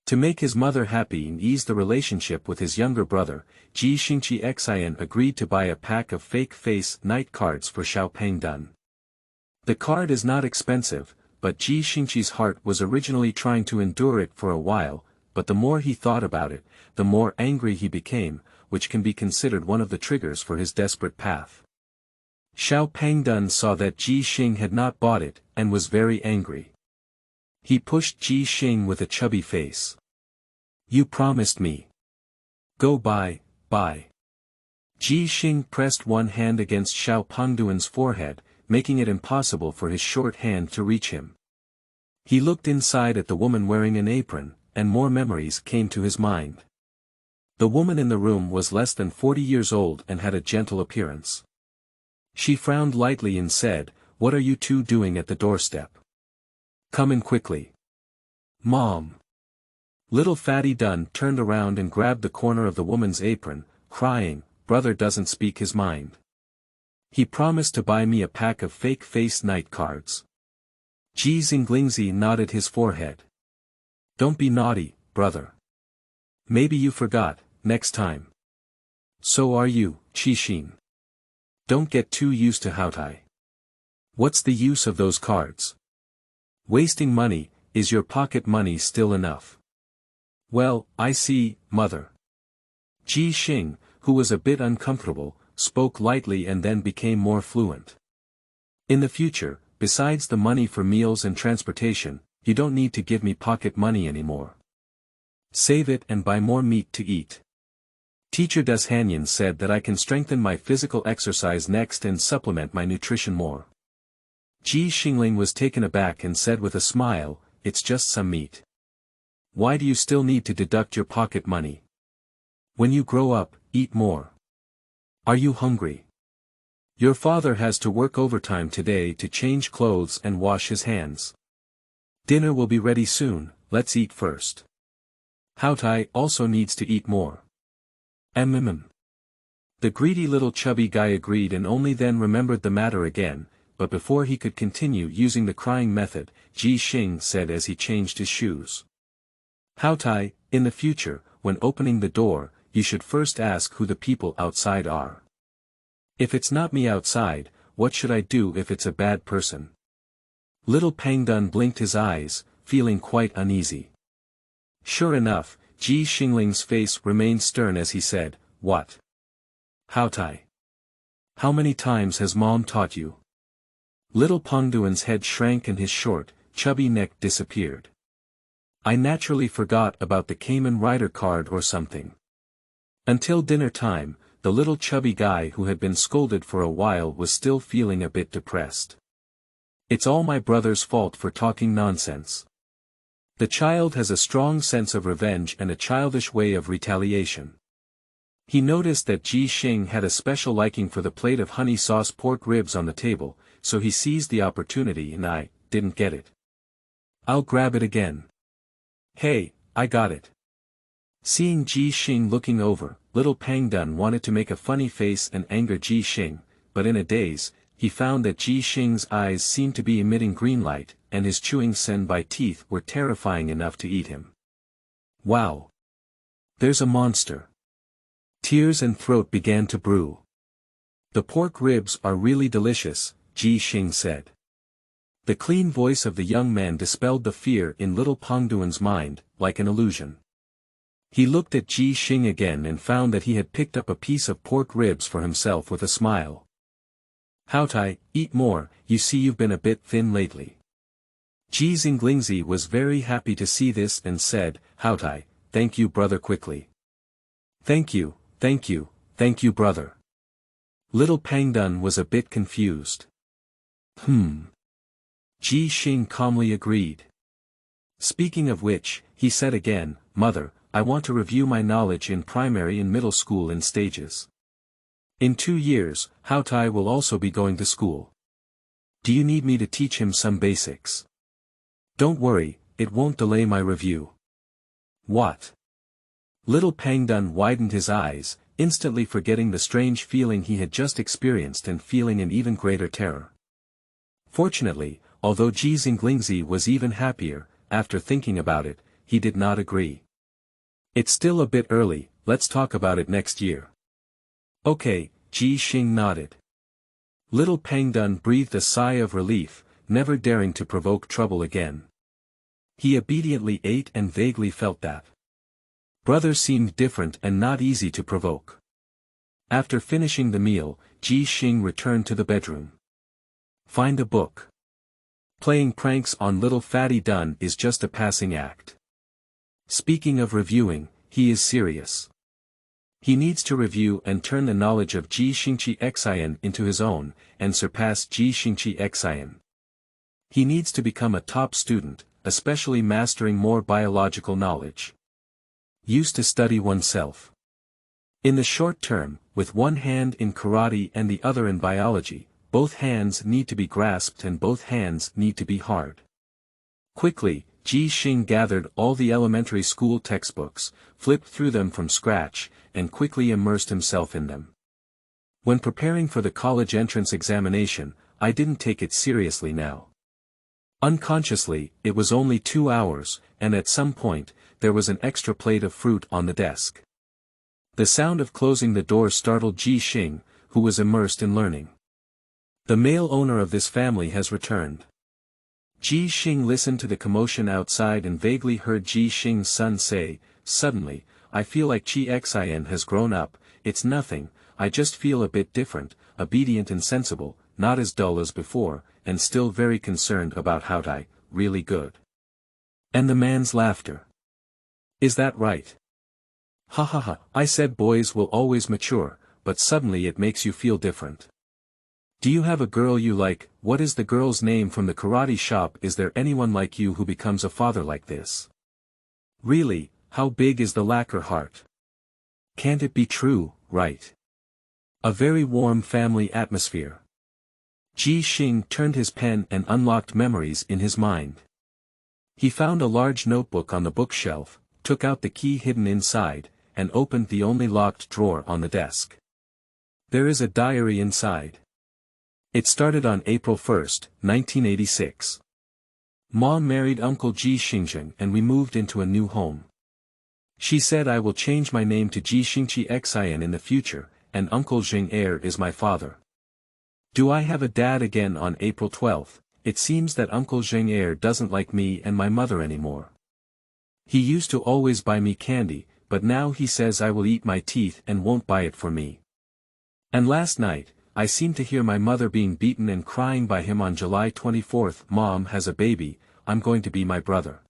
To make his mother happy and ease the relationship with his younger brother, Shinichi Xian agreed to buy a pack of fake face night cards for Pangdan. The card is not expensive, but Shinichi's heart was originally trying to endure it for a while, but the more he thought about it, the more angry he became, which can be considered one of the triggers for his desperate path. Pangdan saw that Xing had not bought it, and was very angry. He pushed Xing with a chubby face. "You promised me. Go buy." Xing pressed one hand against Pangdan's forehead, making it impossible for his short hand to reach him. He looked inside at the woman wearing an apron, and more memories came to his mind. The woman in the room was less than 40 years old and had a gentle appearance. She frowned lightly and said, "What are you two doing at the doorstep? Come in quickly." "Mom." Little Fatty Dunn turned around and grabbed the corner of the woman's apron, crying, "Brother doesn't speak his mind. He promised to buy me a pack of fake face night cards." Xing nodded his forehead. "Don't be naughty, brother. Maybe you forgot, next time." "So are you, Xing. Don't get too used to Houtai. What's the use of those cards? Wasting money, is your pocket money still enough?" "Well, I see, mother." Xing, who was a bit uncomfortable, spoke lightly and then became more fluent. "In the future, besides the money for meals and transportation, you don't need to give me pocket money anymore. Save it and buy more meat to eat. Teacher Des Hanyan said that I can strengthen my physical exercise next and supplement my nutrition more." Xingling was taken aback and said with a smile, "It's just some meat. Why do you still need to deduct your pocket money? When you grow up, eat more. Are you hungry? Your father has to work overtime today to change clothes and wash his hands. Dinner will be ready soon, let's eat first. Houtai also needs to eat more." The greedy little chubby guy agreed and only then remembered the matter again, but before he could continue using the crying method, Xing said as he changed his shoes. "Houtai, in the future, when opening the door, you should first ask who the people outside are. If it's not me outside, what should I do if it's a bad person?" Little Pangdan blinked his eyes, feeling quite uneasy. Sure enough, Xingling's face remained stern as he said, "What? Houtai? How many times has Mom taught you?" Little Pangduan's head shrank and his short, chubby neck disappeared. "I naturally forgot about the Kamen Rider card or something." Until dinner time, the little chubby guy who had been scolded for a while was still feeling a bit depressed. "It's all my brother's fault for talking nonsense. The child has a strong sense of revenge and a childish way of retaliation." He noticed that Xing had a special liking for the plate of honey sauce pork ribs on the table, so he seized the opportunity and "I didn't get it. I'll grab it again. Hey, I got it." Seeing Xing looking over, little Pangdan wanted to make a funny face and anger Xing, but in a daze, he found that Xing's eyes seemed to be emitting green light, and his chewing senbei teeth were terrifying enough to eat him. "Wow! There's a monster." Tears and throat began to brew. "The pork ribs are really delicious," Xing said. The clean voice of the young man dispelled the fear in little Pangduan's mind, like an illusion. He looked at Xing again and found that he had picked up a piece of pork ribs for himself with a smile. "Houtai, eat more, you see you've been a bit thin lately." Xing was very happy to see this and said, "Houtai, thank you brother quickly." Thank you, brother." Little Pangdan was a bit confused. Xing calmly agreed. "Speaking of which," he said again, "Mother, I want to review my knowledge in primary and middle school in stages. In 2 years, Hao-Tai will also be going to school. Do you need me to teach him some basics? Don't worry, it won't delay my review. What? Little Pangdun widened his eyes, instantly forgetting the strange feeling he had just experienced and feeling an even greater terror. Fortunately, although Ji Xinglingzi was even happier, after thinking about it, he did not agree. It's still a bit early, let's talk about it next year. Okay, Ji Xing nodded. Little Pangdun breathed a sigh of relief, never daring to provoke trouble again. He obediently ate and vaguely felt that brother seemed different and not easy to provoke. After finishing the meal, Ji Xing returned to the bedroom. Find a book. Playing pranks on little Fatty Dun is just a passing act. Speaking of reviewing, he is serious. He needs to review and turn the knowledge of Ji Xingqi Xian into his own, and surpass Ji Xingqi Xian. He needs to become a top student, especially mastering more biological knowledge. Used to study oneself. In the short term, with one hand in karate and the other in biology, both hands need to be grasped and both hands need to be hard. Quickly, Ji Xing gathered all the elementary school textbooks, flipped through them from scratch, and quickly immersed himself in them. When preparing for the college entrance examination, I didn't take it seriously now. Unconsciously, it was only 2 hours, and at some point, there was an extra plate of fruit on the desk. The sound of closing the door startled Ji Xing, who was immersed in learning. The male owner of this family has returned. Ji Xing listened to the commotion outside and vaguely heard Ji Xing's son say, "Suddenly, I feel like Qi Xian has grown up, it's nothing, I just feel a bit different, obedient and sensible, not as dull as before, and still very concerned about Hao-Tai, really good." And the man's laughter. Is that right? Ha ha ha, I said boys will always mature, but suddenly it makes you feel different. Do you have a girl you like? What is the girl's name from the karate shop? Is there anyone like you who becomes a father like this? Really, how big is the lacquer heart? Can't it be true, right? A very warm family atmosphere. Ji Xing turned his pen and unlocked memories in his mind. He found a large notebook on the bookshelf, took out the key hidden inside, and opened the only locked drawer on the desk. There is a diary inside. It started on April 1, 1986. Mom married Uncle Ji Xingzhen and we moved into a new home. She said I will change my name to Ji Xingqi Xian in the future, and Uncle Zheng Er is my father. Do I have a dad? Again on April 12, it seems that Uncle Zheng Er doesn't like me and my mother anymore. He used to always buy me candy, but now he says I will eat my teeth and won't buy it for me. And last night, I seem to hear my mother being beaten and crying by him on July 24. Mom has a baby, I'm going to be my brother.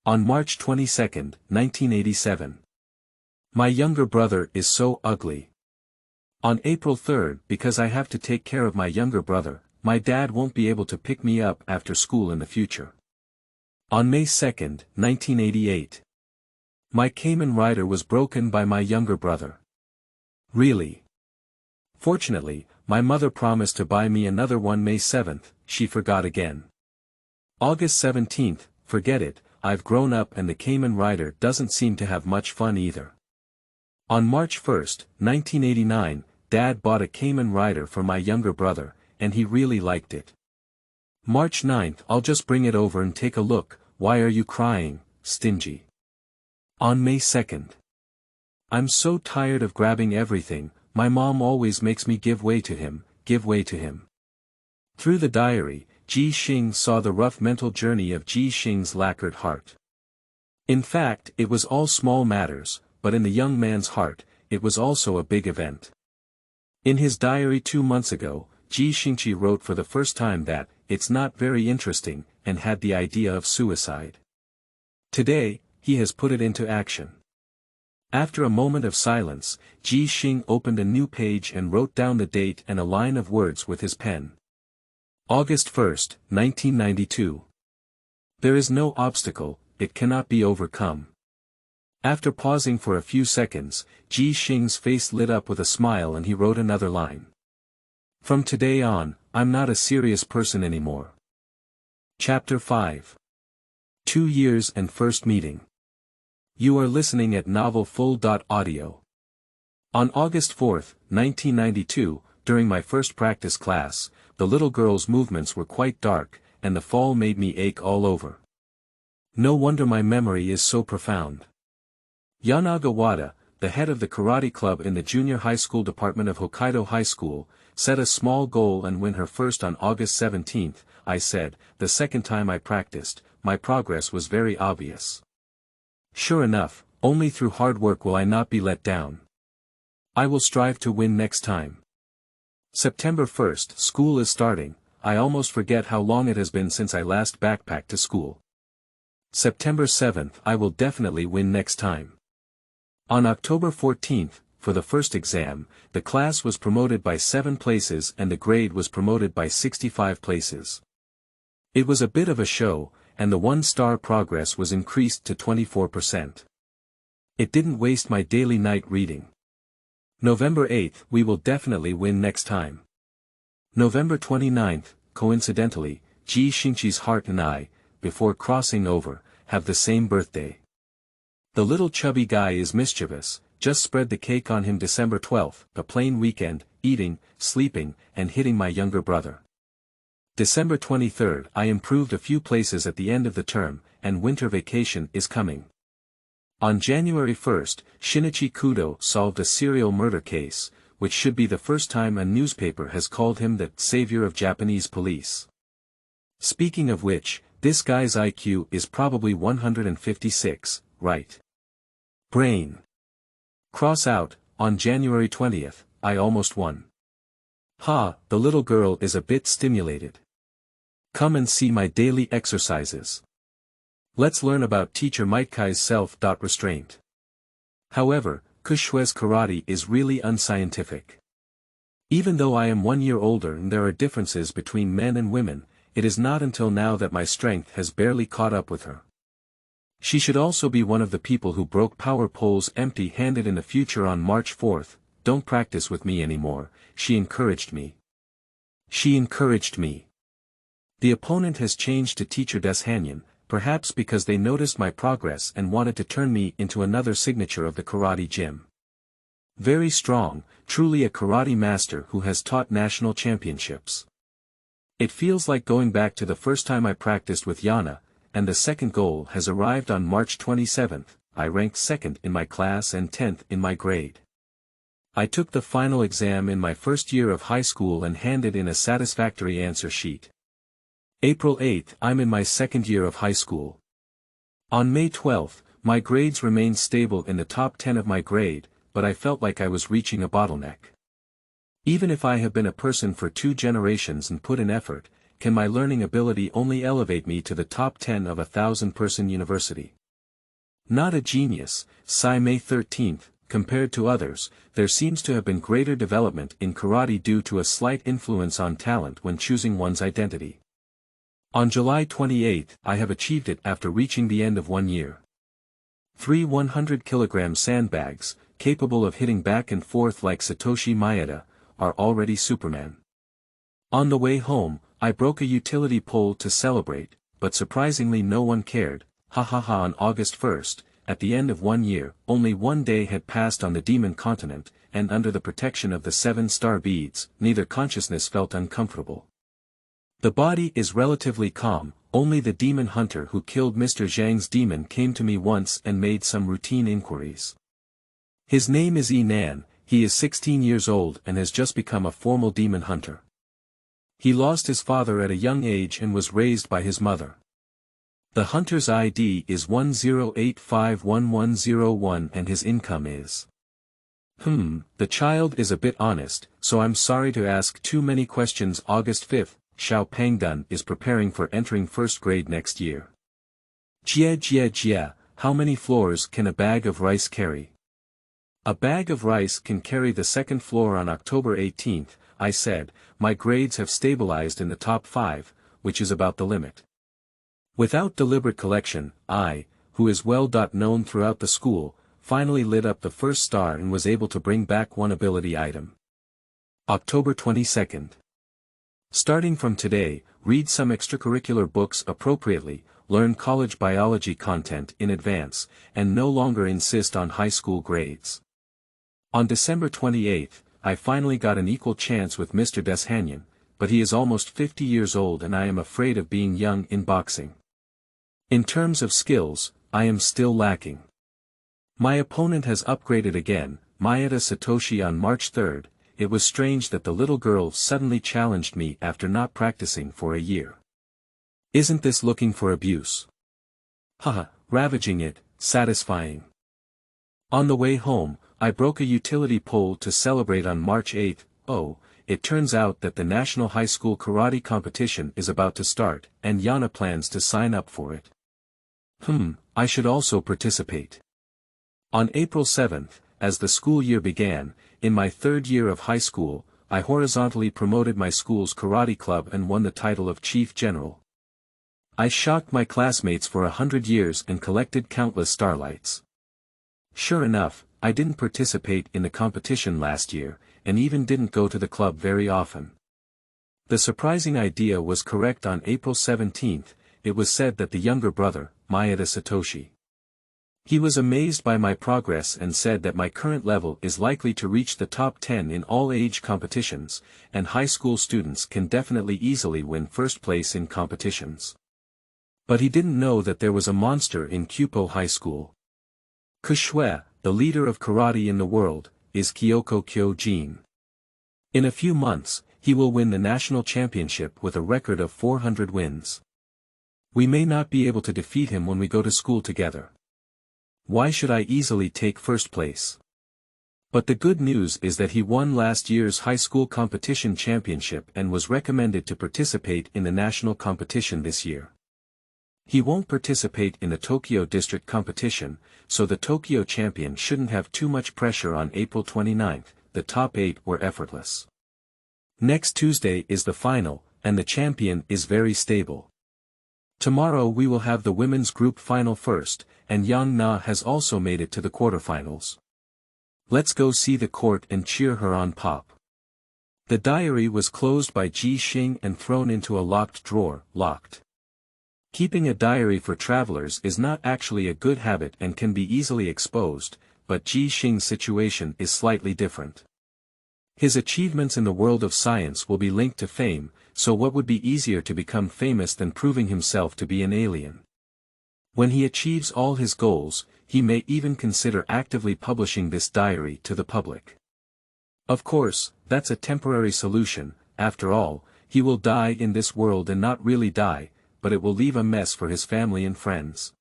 On March 22, 1987. My younger brother is so ugly. On April 3, because I have to take care of my younger brother, my dad won't be able to pick me up after school in the future. On May 2, 1988. My Kamen Rider was broken by my younger brother. Really? Fortunately, my mother promised to buy me another one. May 7, she forgot again. August 17, forget it, I've grown up and the Kamen Rider doesn't seem to have much fun either. On March 1, 1989, Dad bought a Kamen Rider for my younger brother, and he really liked it. March 9, I'll just bring it over and take a look. Why are you crying, stingy? On May 2. I'm so tired of grabbing everything, my mom always makes me give way to him. Through the diary, Ji Xing saw the rough mental journey of Ji Xing's lacquered heart. In fact, it was all small matters, but in the young man's heart, it was also a big event. In his diary 2 months ago, Ji Xingqi wrote for the first time that, it's not very interesting, and had the idea of suicide. Today, he has put it into action. After a moment of silence, Ji Xing opened a new page and wrote down the date and a line of words with his pen. August 1, 1992. There is no obstacle, it cannot be overcome. After pausing for a few seconds, Xing's face lit up with a smile and he wrote another line. From today on, I'm not a serious person anymore. Chapter 5. 2 years and first meeting. You are listening at Novel Full.audio. On August 4, 1992, during my first practice class, the little girl's movements were quite dark, and the fall made me ache all over. No wonder my memory is so profound. Yanaga Wada, the head of the karate club in the junior high school department of Hokkaido High School, set a small goal and win her first on August 17, I said. The second time I practiced, my progress was very obvious. Sure enough, only through hard work will I not be let down. I will strive to win next time. September 1st, school is starting. I almost forget how long it has been since I last backpacked to school. September 7th, I will definitely win next time. On October 14th, for the first exam, the class was promoted by 7 places and the grade was promoted by 65 places. It was a bit of a show, and the 1-star progress was increased to 24%. It didn't waste my daily night reading. November 8th, we will definitely win next time. November 29th, coincidentally, Xing's heart and I, before crossing over, have the same birthday. The little chubby guy is mischievous. Just spread the cake on him. December 12th, a plain weekend, eating, sleeping, and hitting my younger brother. December 23rd, I improved a few places at the end of the term, and winter vacation is coming. On January 1st, Shinichi Kudo solved a serial murder case, which should be the first time a newspaper has called him the savior of Japanese police. Speaking of which, this guy's IQ is probably 156, right? Brain. Cross out. On January 20th, I almost won. Ha, the little girl is a bit stimulated. Come and see my daily exercises. Let's learn about teacher Mitekai's self-restraint. However, Kushue's karate is really unscientific. Even though I am 1 year older and there are differences between men and women, it is not until now that my strength has barely caught up with her. She should also be one of the people who broke power poles empty-handed in the future. On March 4th, don't practice with me anymore, she encouraged me. The opponent has changed to teacher Des Hanyan, perhaps because they noticed my progress and wanted to turn me into another signature of the karate gym. Very strong, truly a karate master who has taught national championships. It feels like going back to the first time I practiced with Yana, and the second goal has arrived on March 27th, I ranked 2nd in my class and 10th in my grade. I took the final exam in my first year of high school and handed in a satisfactory answer sheet. April 8th, I'm in my second year of high school. On May 12th, my grades remained stable in the top 10 of my grade, but I felt like I was reaching a bottleneck. Even if I have been a person for 2 generations and put in effort, can my learning ability only elevate me to the top 10 of a 1,000-person university? Not a genius. May 13th, compared to others, there seems to have been greater development in karate due to a slight influence on talent when choosing one's identity. On July 28th, I have achieved it after reaching the end of 1 year. 3 100-kilogram sandbags, capable of hitting back and forth like Satoshi Maeda, are already Superman. On the way home, I broke a utility pole to celebrate, but surprisingly no one cared. On August 1st, at the end of 1 year, only 1 day had passed on the demon continent, and under the protection of the 7-star beads, neither consciousness felt uncomfortable. The body is relatively calm, only the demon hunter who killed Mr. Zhang's demon came to me once and made some routine inquiries. His name is Nan, he is 16 years old and has just become a formal demon hunter. He lost his father at a young age and was raised by his mother. The hunter's ID is 10851101 and his income is. The child is a bit honest, so I'm sorry to ask too many questions. August 5th, Xiao Pangdun is preparing for entering first grade next year. Jia, how many floors can a bag of rice carry? A bag of rice can carry the second floor. On October 18th, I said, my grades have stabilized in the top 5, which is about the limit. Without deliberate collection, I, who is well known throughout the school, finally lit up the first star and was able to bring back one ability item. October 22nd. Starting from today, read some extracurricular books appropriately, learn college biology content in advance, and no longer insist on high school grades. On December 28th, I finally got an equal chance with Mr. Deshanyan, but he is almost 50 years old and I am afraid of being young in boxing. In terms of skills, I am still lacking. My opponent has upgraded again, Mayada Satoshi on March 3rd. It was strange that the little girl suddenly challenged me after not practicing for a year. Isn't this looking for abuse? Haha, ravaging it, satisfying. On the way home, I broke a utility pole to celebrate on March 8th. Oh, it turns out that the National High School Karate competition is about to start, and Yana plans to sign up for it. I should also participate. On April 7th, as the school year began, in my third year of high school, I horizontally promoted my school's karate club and won the title of Chief General. I shocked my classmates for 100 years and collected countless starlights. Sure enough, I didn't participate in the competition last year, and even didn't go to the club very often. The surprising idea was correct. On April 17th, it was said that the younger brother, Mayada Satoshi. He was amazed by my progress and said that my current level is likely to reach the top 10 in all age competitions, and high school students can definitely easily win first place in competitions. But he didn't know that there was a monster in Kyupo High School. Kushue, the leader of karate in the world, is Kyoko Kyojin. In a few months, he will win the national championship with a record of 400 wins. We may not be able to defeat him when we go to school together. Why should I easily take first place? But the good news is that he won last year's high school competition championship and was recommended to participate in the national competition this year. He won't participate in the Tokyo district competition, so the Tokyo champion shouldn't have too much pressure. On April 29th, the top 8 were effortless. Next Tuesday is the final, and the champion is very stable. Tomorrow we will have the women's group final first, and Yang Na has also made it to the quarterfinals. Let's go see the court and cheer her on. Pop. The diary was closed by Xing and thrown into a locked drawer, locked. Keeping a diary for travelers is not actually a good habit and can be easily exposed, but Xing's situation is slightly different. His achievements in the world of science will be linked to fame, so what would be easier to become famous than proving himself to be an alien? When he achieves all his goals, he may even consider actively publishing this diary to the public. Of course, that's a temporary solution. After all, he will die in this world and not really die, but it will leave a mess for his family and friends.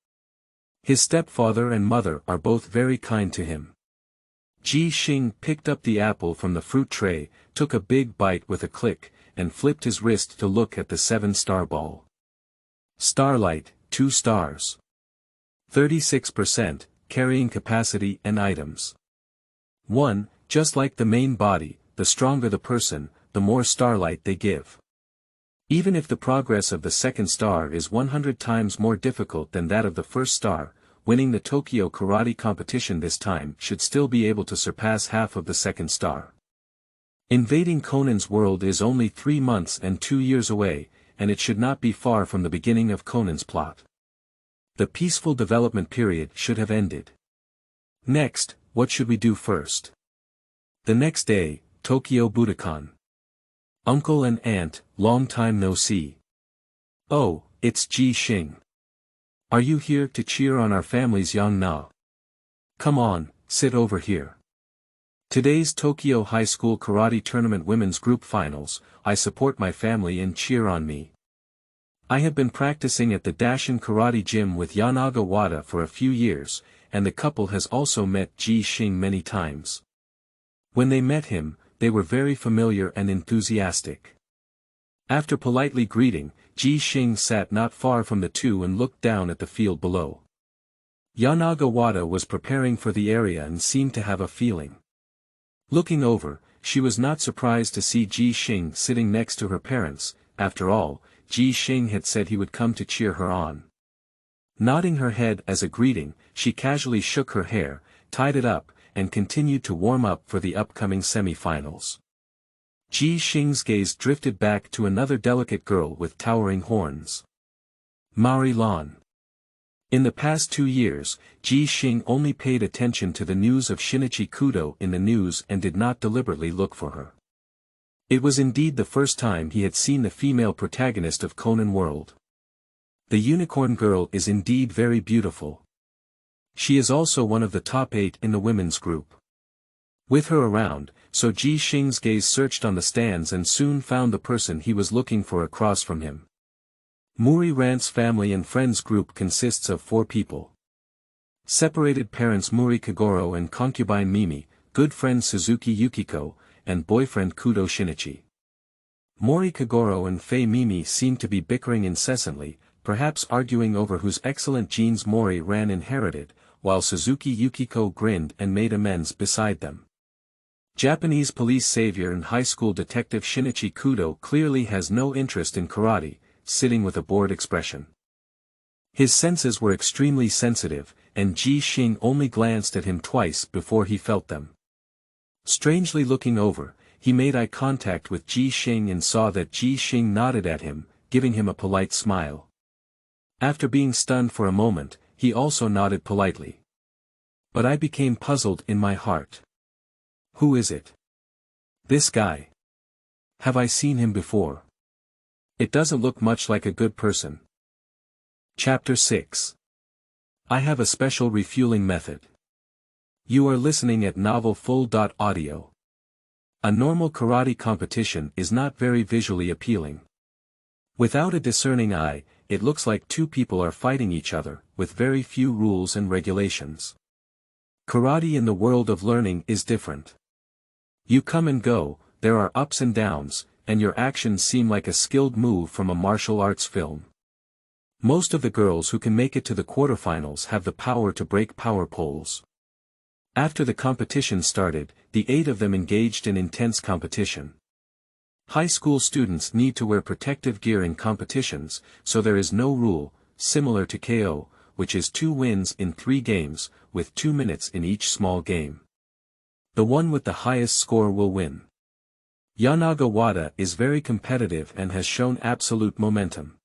His stepfather and mother are both very kind to him. Xing picked up the apple from the fruit tray, took a big bite with a click, and flipped his wrist to look at the 7-star ball. Starlight, 2 stars. 36%, carrying capacity and items. 1, just like the main body, the stronger the person, the more starlight they give. Even if the progress of the second star is 100 times more difficult than that of the first star, winning the Tokyo karate competition this time should still be able to surpass half of the second star. Invading Conan's world is only 3 months and 2 years away, and it should not be far from the beginning of Conan's plot. The peaceful development period should have ended. Next, what should we do first? The next day, Tokyo Budokan. Uncle and aunt, long time no see. Oh, it's Xing. Are you here to cheer on our family's Yang Na? Come on, sit over here. Today's Tokyo High School Karate Tournament Women's Group Finals. I support my family and cheer on me. I have been practicing at the Dashin Karate Gym with Yanaga Wada for a few years, and the couple has also met Xing many times. When they met him, they were very familiar and enthusiastic. After politely greeting, Xing sat not far from the two and looked down at the field below. Yanaga Wada was preparing for the area and seemed to have a feeling. Looking over, she was not surprised to see Xing sitting next to her parents. After all, Xing had said he would come to cheer her on. Nodding her head as a greeting, she casually shook her hair, tied it up, and continued to warm up for the upcoming semi-finals. Xing's gaze drifted back to another delicate girl with towering horns. Mari Lan. In the past 2 years, Xing only paid attention to the news of Shinichi Kudo in the news and did not deliberately look for her. It was indeed the first time he had seen the female protagonist of Conan World. The unicorn girl is indeed very beautiful. She is also one of the top 8 in the women's group. With her around, so Xing's gaze searched on the stands and soon found the person he was looking for across from him. Muri Rant's family and friends group consists of 4 people. Separated parents Muri Kagoro and concubine Mimi, good friend Suzuki Yukiko, and boyfriend Kudo Shinichi. Mori Kagoro and Fei Mimi seemed to be bickering incessantly, perhaps arguing over whose excellent genes Mori Ran inherited, while Suzuki Yukiko grinned and made amends beside them. Japanese police savior and high school detective Shinichi Kudo clearly has no interest in karate, sitting with a bored expression. His senses were extremely sensitive, and Xing only glanced at him twice before he felt them. Strangely looking over, he made eye contact with Xing and saw that Xing nodded at him, giving him a polite smile. After being stunned for a moment, he also nodded politely. But I became puzzled in my heart. Who is it? This guy. Have I seen him before? It doesn't look much like a good person. Chapter 6. I have a special refueling method. You are listening at novelfull.audio. A normal karate competition is not very visually appealing. Without a discerning eye, it looks like 2 people are fighting each other, with very few rules and regulations. Karate in the world of learning is different. You come and go, there are ups and downs, and your actions seem like a skilled move from a martial arts film. Most of the girls who can make it to the quarterfinals have the power to break power poles. After the competition started, the 8 of them engaged in intense competition. High school students need to wear protective gear in competitions, so there is no rule, similar to KO, which is 2 wins in 3 games, with 2 minutes in each small game. The one with the highest score will win. Yanaga Wada is very competitive and has shown absolute momentum.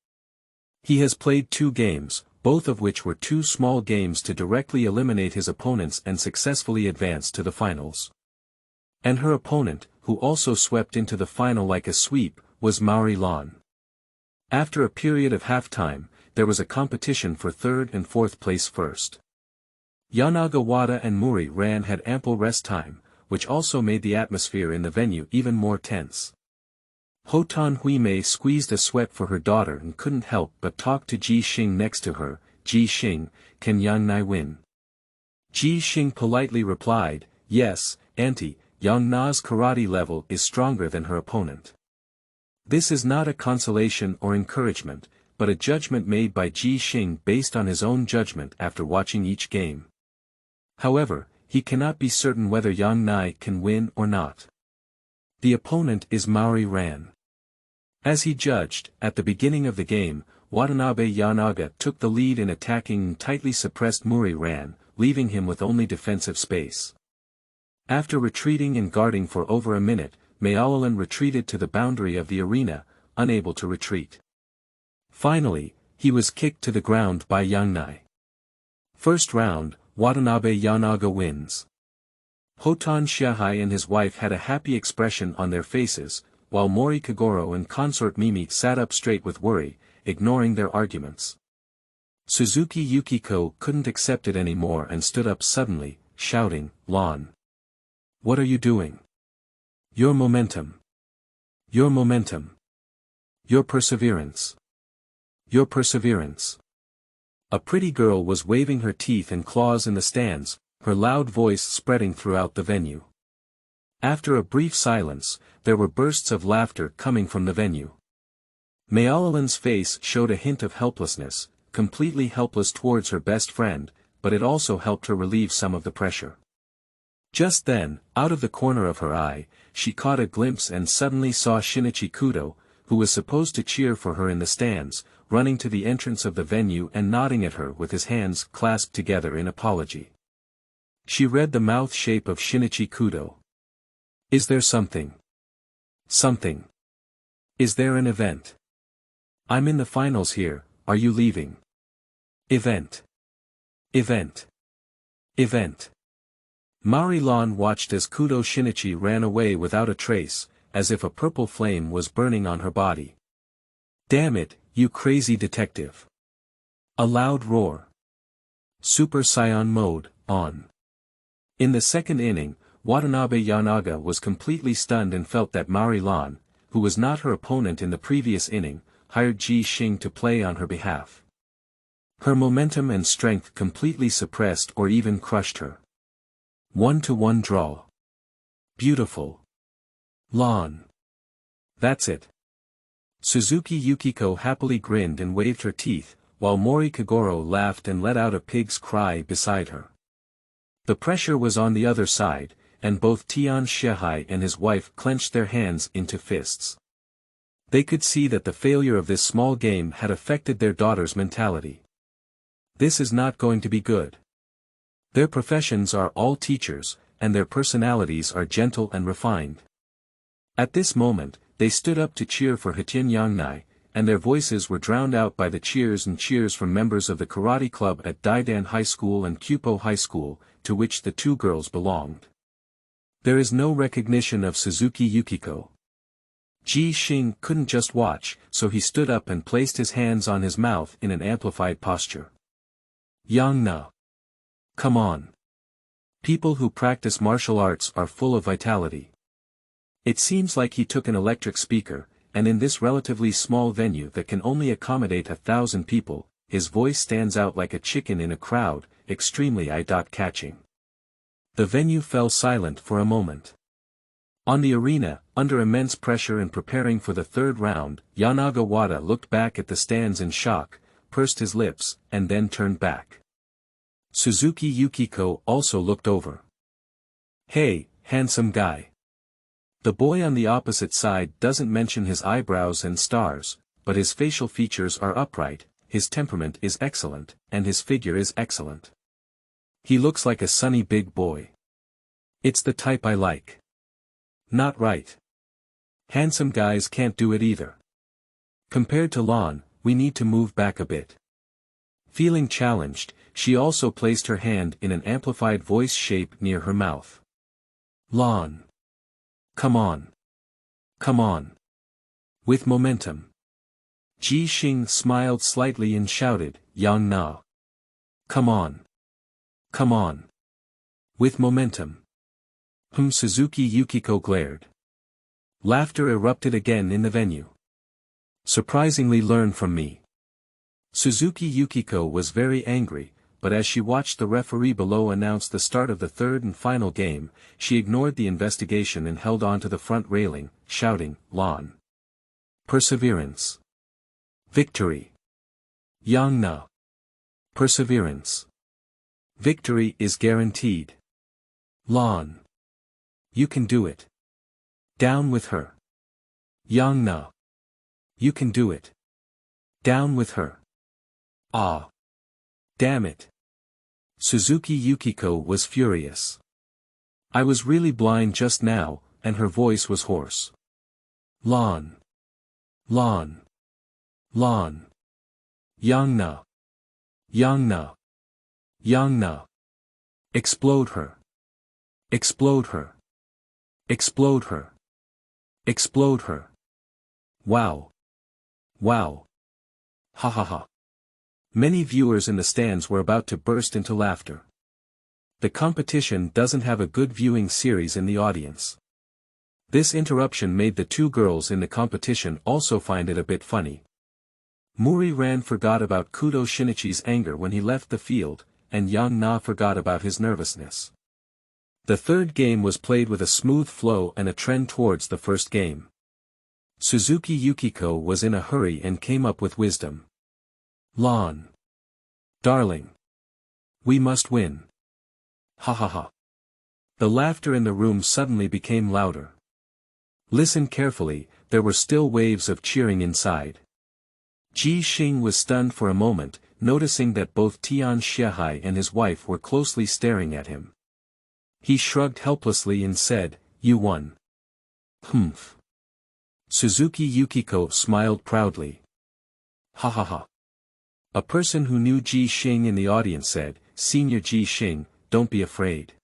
He has played 2 games, both of which were 2 small games to directly eliminate his opponents and successfully advance to the finals. And her opponent, who also swept into the final like a sweep, was Mari Lan. After a period of half-time, there was a competition for 3rd and 4th place first. Yanaga Wada and Muri Ran had ample rest time, which also made the atmosphere in the venue even more tense. Hotan Huimei squeezed a sweat for her daughter and couldn't help but talk to Xing next to her. Xing, can Yang Nai win? Xing politely replied, yes, Auntie, Yang Na's karate level is stronger than her opponent. This is not a consolation or encouragement, but a judgment made by Xing based on his own judgment after watching each game. However, he cannot be certain whether Yang Nai can win or not. The opponent is Mari Ran. As he judged, at the beginning of the game, Watanabe Yanaga took the lead in attacking and tightly suppressed Muri Ran, leaving him with only defensive space. After retreating and guarding for over a minute, Mayalan retreated to the boundary of the arena, unable to retreat. Finally, he was kicked to the ground by Yang Nai. First round, Watanabe Yanaga wins. Hotan Shiahai and his wife had a happy expression on their faces, while Mori Kagoro and consort Mimi sat up straight with worry, ignoring their arguments. Suzuki Yukiko couldn't accept it anymore and stood up suddenly, shouting, Lan. What are you doing? Your momentum. Your momentum. Your perseverance. Your perseverance. A pretty girl was waving her teeth and claws in the stands, her loud voice spreading throughout the venue. After a brief silence, there were bursts of laughter coming from the venue. Mayalan's face showed a hint of helplessness, completely helpless towards her best friend, but it also helped her relieve some of the pressure. Just then, out of the corner of her eye, she caught a glimpse and suddenly saw Shinichi Kudo, who was supposed to cheer for her in the stands, running to the entrance of the venue and nodding at her with his hands clasped together in apology. She read the mouth shape of Shinichi Kudo. Is there something? Something. Is there an event? I'm in the finals here, are you leaving? Event. Event. Event. Mari-lan watched as Kudo Shinichi ran away without a trace, as if a purple flame was burning on her body. Damn it, you crazy detective. A loud roar. Super Saiyan mode, on. In the second inning, Watanabe Yanaga was completely stunned and felt that Mari-lan, who was not her opponent in the previous inning, hired Xing to play on her behalf. Her momentum and strength completely suppressed or even crushed her. 1-1 draw. Beautiful. Lan. That's it. Suzuki Yukiko happily grinned and waved her teeth, while Mori Kagoro laughed and let out a pig's cry beside her. The pressure was on the other side, and both Tian Shihai and his wife clenched their hands into fists. They could see that the failure of this small game had affected their daughter's mentality. This is not going to be good. Their professions are all teachers, and their personalities are gentle and refined. At this moment, they stood up to cheer for Hatien Yangnai, and their voices were drowned out by the cheers and cheers from members of the karate club at Daidan High School and Kyupo High School, to which the two girls belonged. There is no recognition of Suzuki Yukiko. Xing couldn't just watch, so he stood up and placed his hands on his mouth in an amplified posture. Yangna. Come on. People who practice martial arts are full of vitality. It seems like he took an electric speaker, and in this relatively small venue that can only accommodate 1,000 people, his voice stands out like a chicken in a crowd, extremely eye-catching. The venue fell silent for a moment. On the arena, under immense pressure and preparing for the third round, Yanaga Wada looked back at the stands in shock, pursed his lips, and then turned back. Suzuki Yukiko also looked over. Hey, handsome guy. The boy on the opposite side doesn't mention his eyebrows and stars, but his facial features are upright, his temperament is excellent, and his figure is excellent. He looks like a sunny big boy. It's the type I like. Not right. Handsome guys can't do it either. Compared to Lan, we need to move back a bit. Feeling challenged, she also placed her hand in an amplified voice shape near her mouth. Lan. Come on. Come on. With momentum. Xing smiled slightly and shouted, Yang Na. Come on. Come on. With momentum. Suzuki Yukiko glared. Laughter erupted again in the venue. Surprisingly learn from me. Suzuki Yukiko was very angry, but as she watched the referee below announce the start of the third and final game, she ignored the investigation and held on to the front railing, shouting, Lan. Perseverance. Victory. Yang Na. Perseverance. Victory is guaranteed. Lan. You can do it. Down with her. Yang Na. You can do it. Down with her. Ah. Damn it. Suzuki Yukiko was furious. I was really blind just now, and her voice was hoarse. Lan. Lan. Lan. Yang Na. Yang Na. Yang Na. Explode her. Explode her. Explode her. Explode her. Wow. Wow. Ha ha ha. Many viewers in the stands were about to burst into laughter. The competition doesn't have a good viewing series in the audience. This interruption made the two girls in the competition also find it a bit funny. Muri-ran forgot about Kudo Shinichi's anger when he left the field, and Yang Na forgot about his nervousness. The third game was played with a smooth flow and a trend towards the first game. Suzuki Yukiko was in a hurry and came up with wisdom. Lan. Darling. We must win. Ha ha ha. The laughter in the room suddenly became louder. Listen carefully, there were still waves of cheering inside. Xing was stunned for a moment, noticing that both Tian Shihai and his wife were closely staring at him. He shrugged helplessly and said, "You won." "Humph." Suzuki Yukiko smiled proudly. "Ha ha ha." A person who knew Xing in the audience said, "Senior Xing, don't be afraid."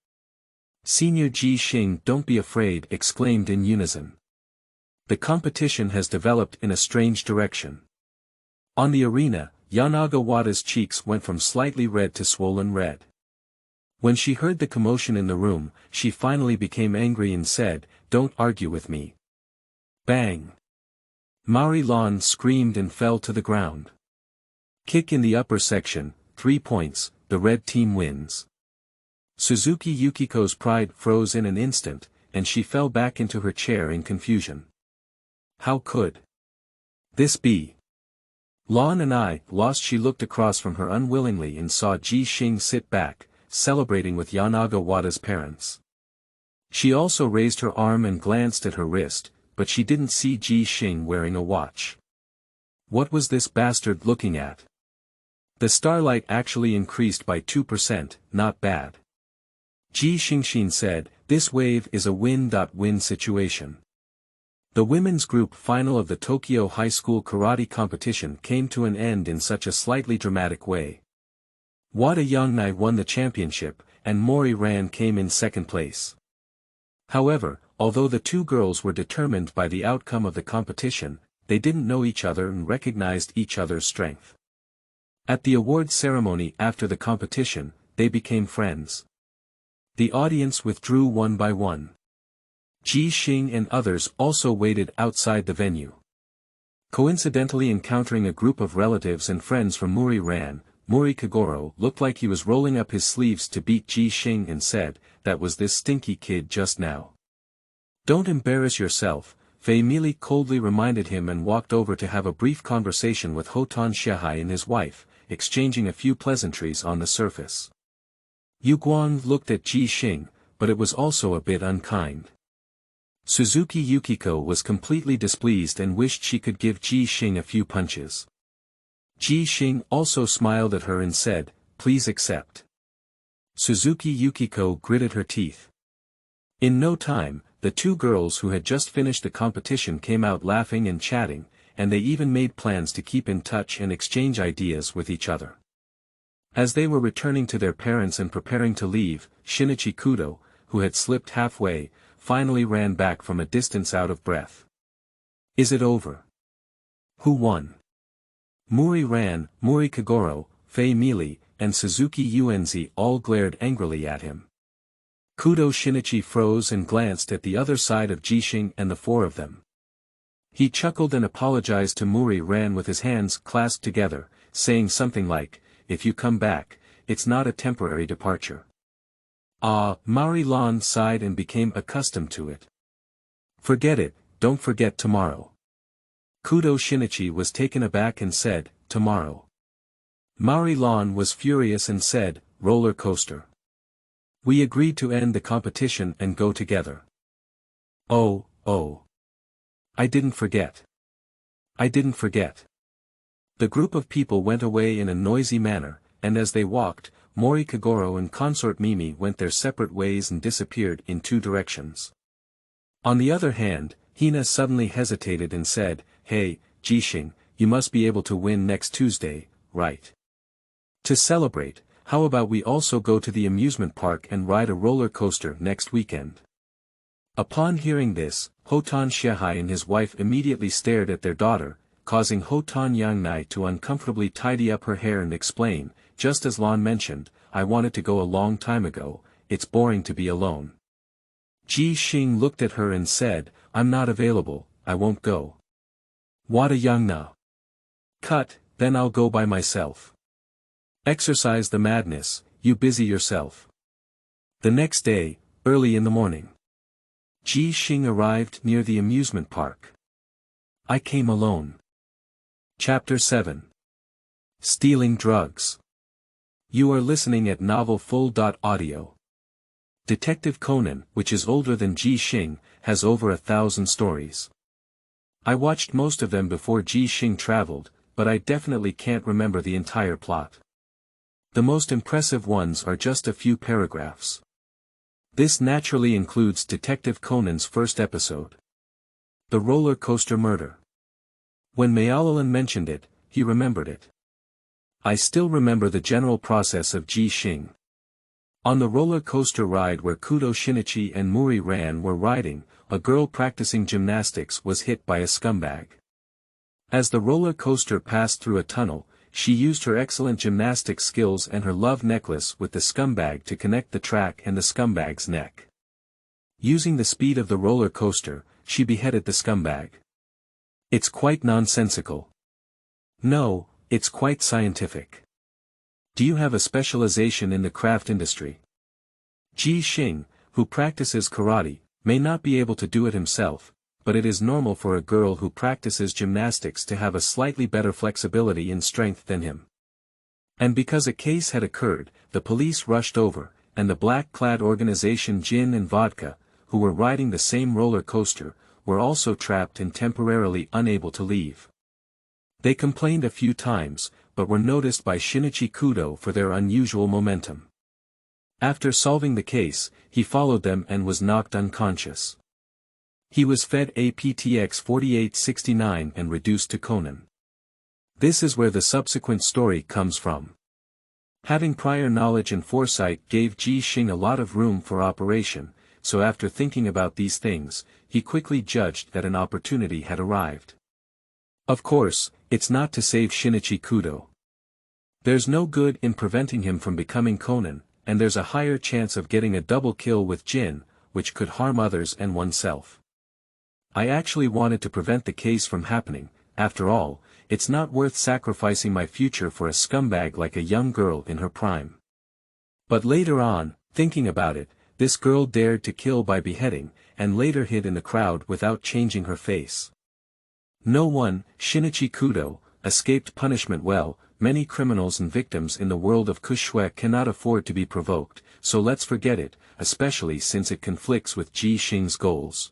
"Senior Xing, don't be afraid," exclaimed in unison. The competition has developed in a strange direction. On the arena, Yanaga Wada's cheeks went from slightly red to swollen red. When she heard the commotion in the room, she finally became angry and said, "Don't argue with me." Bang! Mari Lan screamed and fell to the ground. Kick in the upper section, 3 points, the red team wins. Suzuki Yukiko's pride froze in an instant, and she fell back into her chair in confusion. How could this be? Lan and I, lost. She looked across from her unwillingly and saw Xing sit back, celebrating with Yanaga Wada's parents. She also raised her arm and glanced at her wrist, but she didn't see Xing wearing a watch. What was this bastard looking at? The starlight actually increased by 2%, not bad. Xing said, "This wave is a win-win situation." The women's group final of the Tokyo High School karate competition came to an end in such a slightly dramatic way. Wada Youngnai won the championship, and Mori Ran came in second place. However, although the two girls were determined by the outcome of the competition, they didn't know each other and recognized each other's strength. At the award ceremony after the competition, they became friends. The audience withdrew one by one. Xing and others also waited outside the venue. Coincidentally encountering a group of relatives and friends from Muri Ran, Muri Kagoro looked like he was rolling up his sleeves to beat Xing and said, "That was this stinky kid just now." "Don't embarrass yourself," Fei Mili coldly reminded him and walked over to have a brief conversation with Hotan Shihai and his wife, exchanging a few pleasantries on the surface. Yu Guang looked at Xing, but it was also a bit unkind. Suzuki Yukiko was completely displeased and wished she could give Xing a few punches. Xing also smiled at her and said, "Please accept." Suzuki Yukiko gritted her teeth. In no time, the two girls who had just finished the competition came out laughing and chatting, and they even made plans to keep in touch and exchange ideas with each other. As they were returning to their parents and preparing to leave, Shinichi Kudo, who had slipped halfway, finally ran back from a distance out of breath. "Is it over? Who won?" Muri Ran, Muri Kagoro, Fei Mili, and Suzuki Unz all glared angrily at him. Kudo Shinichi froze and glanced at the other side of Xing and the four of them. He chuckled and apologized to Muri Ran with his hands clasped together, saying something like, "If you come back, it's not a temporary departure." Mari Lan sighed and became accustomed to it. "Forget it, don't forget tomorrow." Kudo Shinichi was taken aback and said, "Tomorrow." Mari Lan was furious and said, "Roller coaster." "We agreed to end the competition and go together." Oh. I didn't forget. The group of people went away in a noisy manner, and as they walked, Mori Kagoro and consort Mimi went their separate ways and disappeared in two directions. On the other hand, Hina suddenly hesitated and said, "Hey, Xing, you must be able to win next Tuesday, right? To celebrate, how about we also go to the amusement park and ride a roller coaster next weekend?" Upon hearing this, Hotan Shihai and his wife immediately stared at their daughter, causing Hotan Yangnai to uncomfortably tidy up her hair and explain, "Just as Lan mentioned, I wanted to go a long time ago, it's boring to be alone." Xing looked at her and said, "I'm not available, I won't go." "Wada Youngna." "Cut, then I'll go by myself." "Exercise the madness, you busy yourself." The next day, early in the morning, Xing arrived near the amusement park. I came alone. Chapter 7. Stealing Drugs. You are listening at Novel Full.audio. Detective Conan, which is older than Xing, has over 1,000 stories. I watched most of them before Xing traveled, but I definitely can't remember the entire plot. The most impressive ones are just a few paragraphs. This naturally includes Detective Conan's first episode. The roller coaster murder. When Mayalan mentioned it, he remembered it. I still remember the general process of Xing. On the roller coaster ride where Kudo, Shinichi and Muri Ran were riding, a girl practicing gymnastics was hit by a scumbag. As the roller coaster passed through a tunnel, she used her excellent gymnastic skills and her love necklace with the scumbag to connect the track and the scumbag's neck. Using the speed of the roller coaster, she beheaded the scumbag. It's quite nonsensical. No, it's quite scientific. Do you have a specialization in the craft industry? Xing, who practices karate, may not be able to do it himself, but it is normal for a girl who practices gymnastics to have a slightly better flexibility and strength than him. And because a case had occurred, the police rushed over, and the black-clad organization Gin and Vodka, who were riding the same roller coaster, were also trapped and temporarily unable to leave. They complained a few times, but were noticed by Shinichi Kudo for their unusual momentum. After solving the case, he followed them and was knocked unconscious. He was fed APTX-4869 and reduced to Conan. This is where the subsequent story comes from. Having prior knowledge and foresight gave Xing a lot of room for operation, so after thinking about these things, he quickly judged that an opportunity had arrived. Of course, it's not to save Shinichi Kudo. There's no good in preventing him from becoming Conan, and there's a higher chance of getting a double kill with Jin, which could harm others and oneself. I actually wanted to prevent the case from happening. After all, it's not worth sacrificing my future for a scumbag like a young girl in her prime. But later on, thinking about it, this girl dared to kill by beheading, and later hid in the crowd without changing her face. No one, Shinichi Kudo, escaped punishment well. Many criminals and victims in the world of Kushue cannot afford to be provoked, so let's forget it, especially since it conflicts with Xing's goals.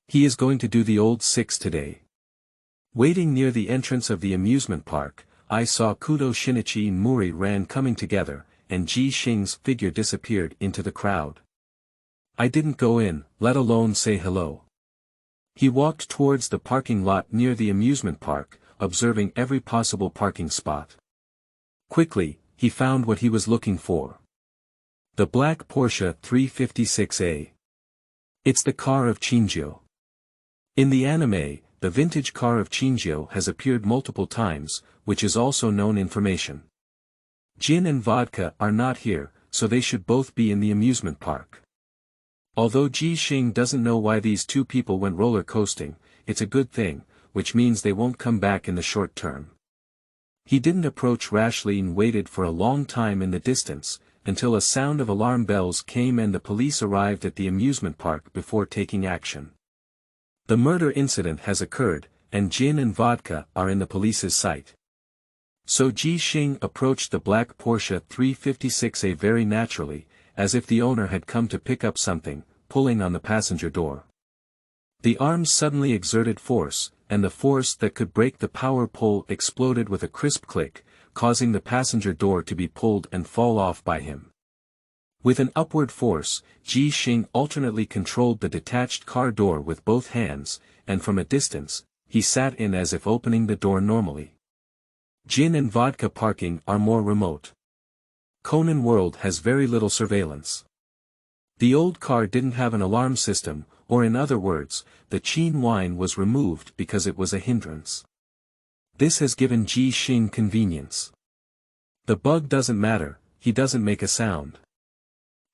He is going to do the old 6 today. Waiting near the entrance of the amusement park, I saw Kudo, Shinichi and Muri Ran coming together, and Xing's figure disappeared into the crowd. I didn't go in, let alone say hello. He walked towards the parking lot near the amusement park, observing every possible parking spot. Quickly, he found what he was looking for. The black Porsche 356A. It's the car of Qin Jiu. In the anime, the vintage car of Qin Jiu has appeared multiple times, which is also known information. Gin and Vodka are not here, so they should both be in the amusement park. Although Xing doesn't know why these two people went roller coasting, it's a good thing, which means they won't come back in the short term. He didn't approach rashly and waited for a long time in the distance, until a sound of alarm bells came and the police arrived at the amusement park before taking action. The murder incident has occurred, and Gin and Vodka are in the police's sight. So Xing approached the black Porsche 356A very naturally, as if the owner had come to pick up something, pulling on the passenger door. The arms suddenly exerted force, and the force that could break the power pole exploded with a crisp click, causing the passenger door to be pulled and fall off by him. With an upward force, Xing alternately controlled the detached car door with both hands, and from a distance, he sat in as if opening the door normally. Gin and Vodka parking are more remote. Conan world has very little surveillance. The old car didn't have an alarm system, or in other words, the Qin wine was removed because it was a hindrance. This has given Xing convenience. The bug doesn't matter, he doesn't make a sound.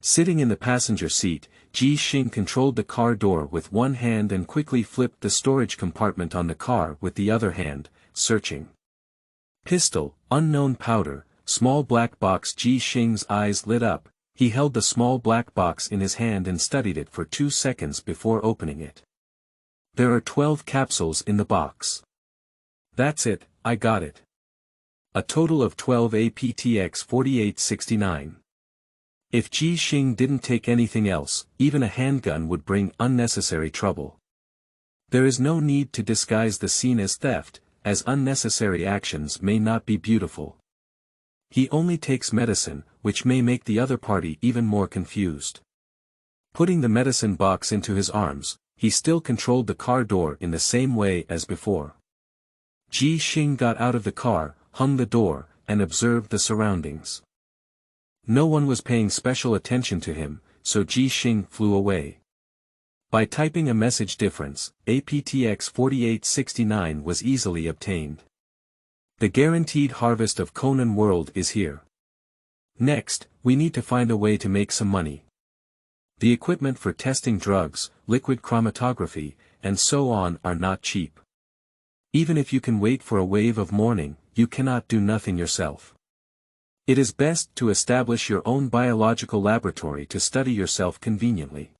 Sitting in the passenger seat, Xing controlled the car door with one hand and quickly flipped the storage compartment on the car with the other hand, searching. Pistol, unknown powder, small black box. Xing's eyes lit up, he held the small black box in his hand and studied it for 2 seconds before opening it. There are 12 capsules in the box. That's it, I got it. A total of 12 APTX-4869. If Xing didn't take anything else, even a handgun would bring unnecessary trouble. There is no need to disguise the scene as theft, as unnecessary actions may not be beautiful. He only takes medicine, which may make the other party even more confused. Putting the medicine box into his arms, he still controlled the car door in the same way as before. Xing got out of the car, hung the door, and observed the surroundings. No one was paying special attention to him, so Xing flew away. By typing a message difference, aptX 4869 was easily obtained. The guaranteed harvest of Conan world is here. Next, we need to find a way to make some money. The equipment for testing drugs, liquid chromatography, and so on are not cheap. Even if you can wait for a wave of morning, you cannot do nothing yourself. It is best to establish your own biological laboratory to study yourself conveniently.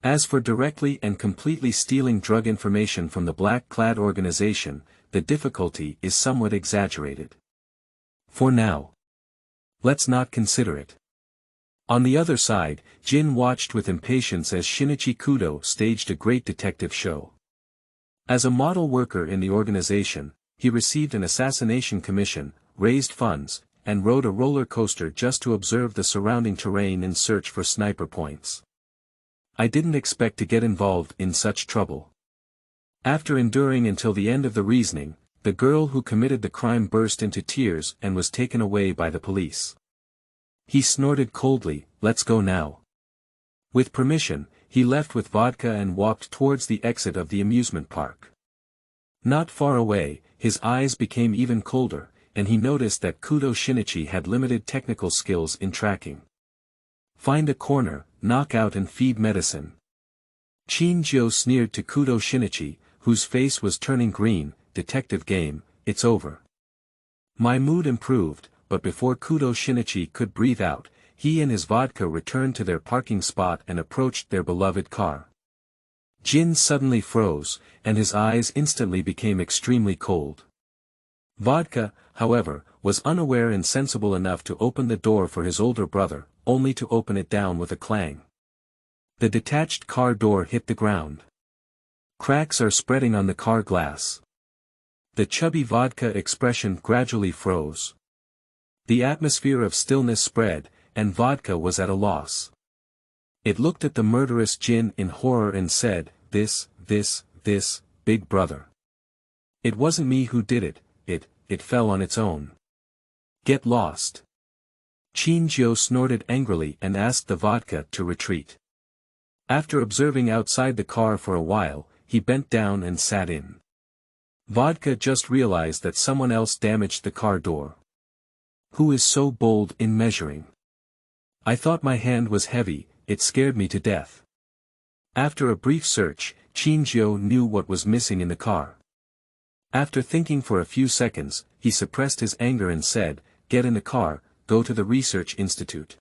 As for directly and completely stealing drug information from the black-clad organization, the difficulty is somewhat exaggerated. For now. Let's not consider it. On the other side, Jin watched with impatience as Shinichi Kudo staged a great detective show. As a model worker in the organization, he received an assassination commission, raised funds, and rode a roller coaster just to observe the surrounding terrain in search for sniper points. I didn't expect to get involved in such trouble. After enduring until the end of the reasoning, the girl who committed the crime burst into tears and was taken away by the police. He snorted coldly, "Let's go now." With permission, he left with vodka and walked towards the exit of the amusement park. Not far away, his eyes became even colder, and he noticed that Kudo Shinichi had limited technical skills in tracking. Find a corner, knock out and feed medicine. Qin Jiu sneered to Kudo Shinichi, whose face was turning green. Detective game, it's over. My mood improved, but before Kudo Shinichi could breathe out, he and his vodka returned to their parking spot and approached their beloved car. Jin suddenly froze, and his eyes instantly became extremely cold. Vodka, however, was unaware and sensible enough to open the door for his older brother, only to open it down with a clang. The detached car door hit the ground. Cracks are spreading on the car glass. The chubby vodka expression gradually froze. The atmosphere of stillness spread, and vodka was at a loss. It looked at the murderous Jin in horror and said, this, big brother. It wasn't me who did it, it fell on its own. Get lost. Qin Jiu snorted angrily and asked the vodka to retreat. After observing outside the car for a while, he bent down and sat in. Vodka just realized that someone else damaged the car door. Who is so bold in measuring? I thought my hand was heavy, it scared me to death. After a brief search, Qin Jiu knew what was missing in the car. After thinking for a few seconds, he suppressed his anger and said, "Get in the car, go to the research institute."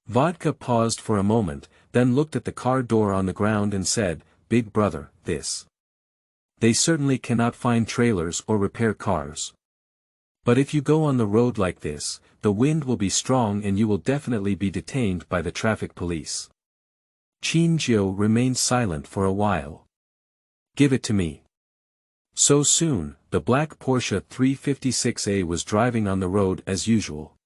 Vodka paused for a moment, then looked at the car door on the ground and said, "Big brother, this. They certainly cannot find trailers or repair cars. But if you go on the road like this, the wind will be strong and you will definitely be detained by the traffic police." Qin Jiu remained silent for a while. "Give it to me." So soon, the black Porsche 356A was driving on the road as usual.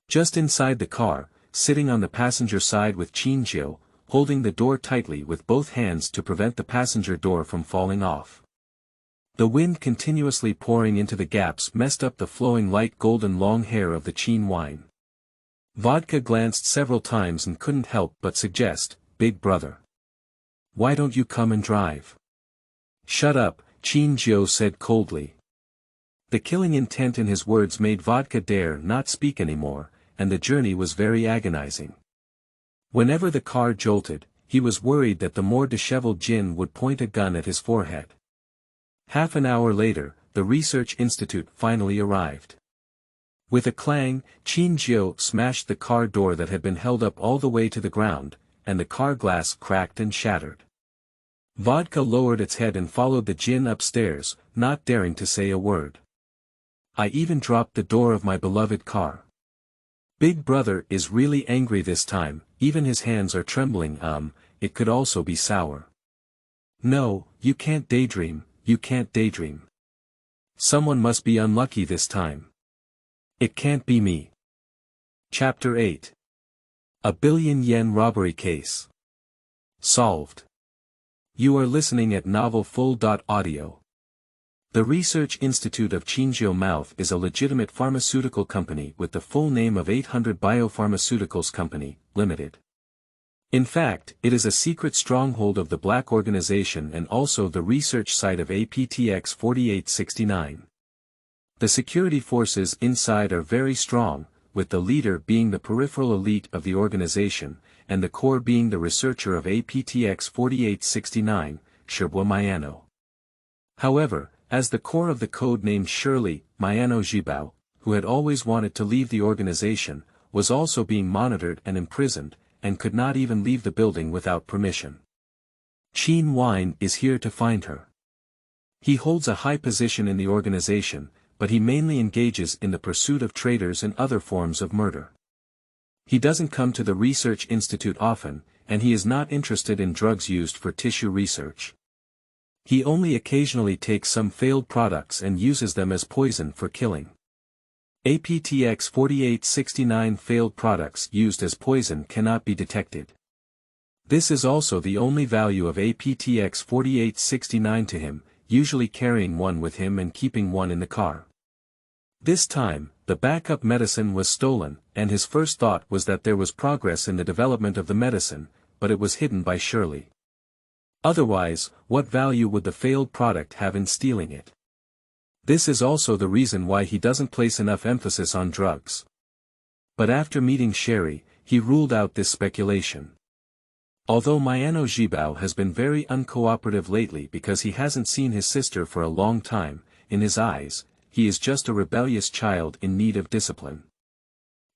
Just inside the car, sitting on the passenger side with Qin Jiu, holding the door tightly with both hands to prevent the passenger door from falling off. The wind continuously pouring into the gaps messed up the flowing light golden long hair of the Qin wine. Vodka glanced several times and couldn't help but suggest, "Big brother. Why don't you come and drive?" "Shut up," Qin Jiu said coldly. The killing intent in his words made Vodka dare not speak anymore, and the journey was very agonizing. Whenever the car jolted, he was worried that the more disheveled Jin would point a gun at his forehead. Half an hour later, the research institute finally arrived. With a clang, Qin Jiu smashed the car door that had been held up all the way to the ground, and the car glass cracked and shattered. Vodka lowered its head and followed the Jin upstairs, not daring to say a word. "I even dropped the door of my beloved car. Big brother is really angry this time, even his hands are trembling. It could also be sour. No, you can't daydream, you can't daydream. Someone must be unlucky this time. It can't be me. Chapter 8. A billion-yen robbery case. Solved. You are listening at novelfull.audio. The Research Institute of Qin Jiu Mouth is a legitimate pharmaceutical company with the full name of 800 Biopharmaceuticals Company, Limited. In fact, it is a secret stronghold of the Black Organization and also the research site of APTX 4869. The security forces inside are very strong, with the leader being the peripheral elite of the organization, and the core being the researcher of APTX 4869, Shibwa Mayano. However, as the core of the code named Shirley, Mayano Jibao, who had always wanted to leave the organization, was also being monitored and imprisoned, and could not even leave the building without permission. Qin Wine is here to find her. He holds a high position in the organization, but he mainly engages in the pursuit of traitors and other forms of murder. He doesn't come to the Research Institute often, and he is not interested in drugs used for tissue research. He only occasionally takes some failed products and uses them as poison for killing. APTX 4869 failed products used as poison cannot be detected. This is also the only value of APTX 4869 to him, usually carrying one with him and keeping one in the car. This time, the backup medicine was stolen, and his first thought was that there was progress in the development of the medicine, but it was hidden by Shirley. Otherwise, what value would the failed product have in stealing it? This is also the reason why he doesn't place enough emphasis on drugs. But after meeting Sherry, he ruled out this speculation. Although Mayano Jibao has been very uncooperative lately because he hasn't seen his sister for a long time, in his eyes, he is just a rebellious child in need of discipline.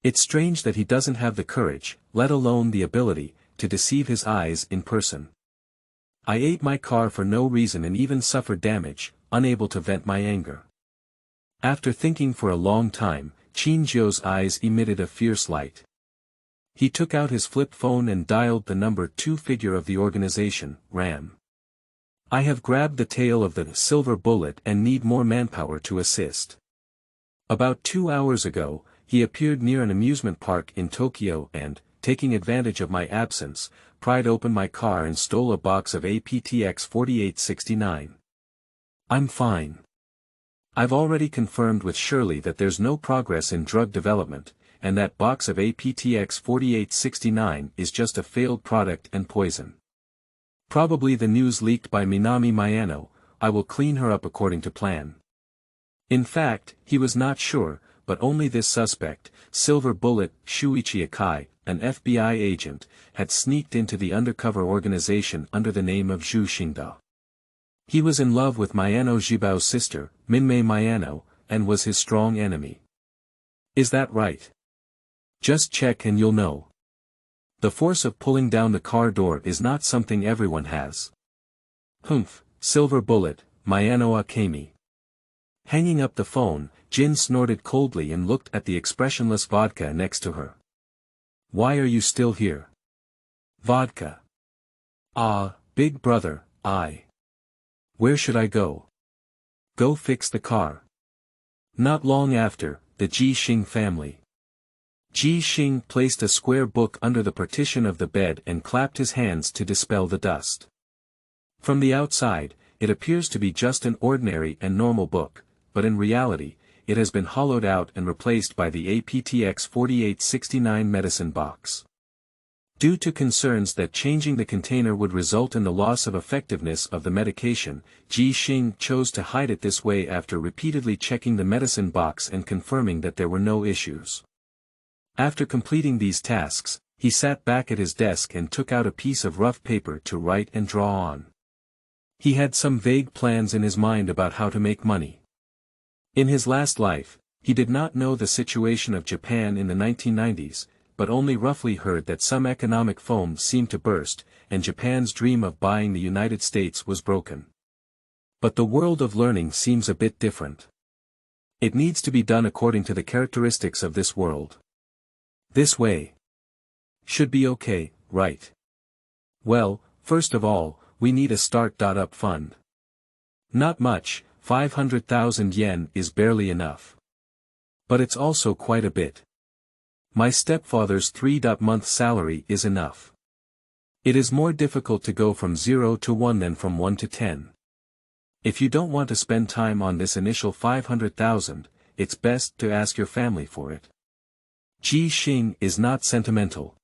It's strange that he doesn't have the courage, let alone the ability, to deceive his eyes in person. I ate my car for no reason and even suffered damage, unable to vent my anger. After thinking for a long time, Qin Jiu's eyes emitted a fierce light. He took out his flip phone and dialed the number 2 figure of the organization, RAM. I have grabbed the tail of the silver bullet and need more manpower to assist. About 2 hours ago, he appeared near an amusement park in Tokyo and, taking advantage of my absence, pried open my car and stole a box of APTX 4869. I'm fine. I've already confirmed with Shirley that there's no progress in drug development, and that box of APTX 4869 is just a failed product and poison. Probably the news leaked by Minami Mayano. I will clean her up according to plan. In fact, he was not sure, but only this suspect, Silver Bullet, Shuichi Akai, an FBI agent, had sneaked into the undercover organization under the name of Zhu Xingda. He was in love with Mayano Jibao's sister, Minmei Mayano, and was his strong enemy. Is that right? Just check and you'll know. The force of pulling down the car door is not something everyone has. Humph, Silver Bullet, Mayano Akemi. Hanging up the phone, Jin snorted coldly and looked at the expressionless vodka next to her. Why are you still here? Vodka. Ah, big brother, Where should I go? Go fix the car. Not long after, the Xing family. Xing placed a square book under the partition of the bed and clapped his hands to dispel the dust. From the outside, it appears to be just an ordinary and normal book, but in reality, it has been hollowed out and replaced by the APTX 4869 medicine box. Due to concerns that changing the container would result in the loss of effectiveness of the medication, Xing chose to hide it this way after repeatedly checking the medicine box and confirming that there were no issues. After completing these tasks, he sat back at his desk and took out a piece of rough paper to write and draw on. He had some vague plans in his mind about how to make money. In his last life, he did not know the situation of Japan in the 1990s, but only roughly heard that some economic foam seemed to burst, and Japan's dream of buying the United States was broken. But the world of learning seems a bit different. It needs to be done according to the characteristics of this world. This way. Should be okay, right? Well, first of all, we need a start-up fund. Not much, 500,000 yen is barely enough. But it's also quite a bit. My stepfather's 3-month salary is enough. It is more difficult to go from 0 to 1 than from 1 to 10. If you don't want to spend time on this initial 500,000, it's best to ask your family for it. Xing is not sentimental.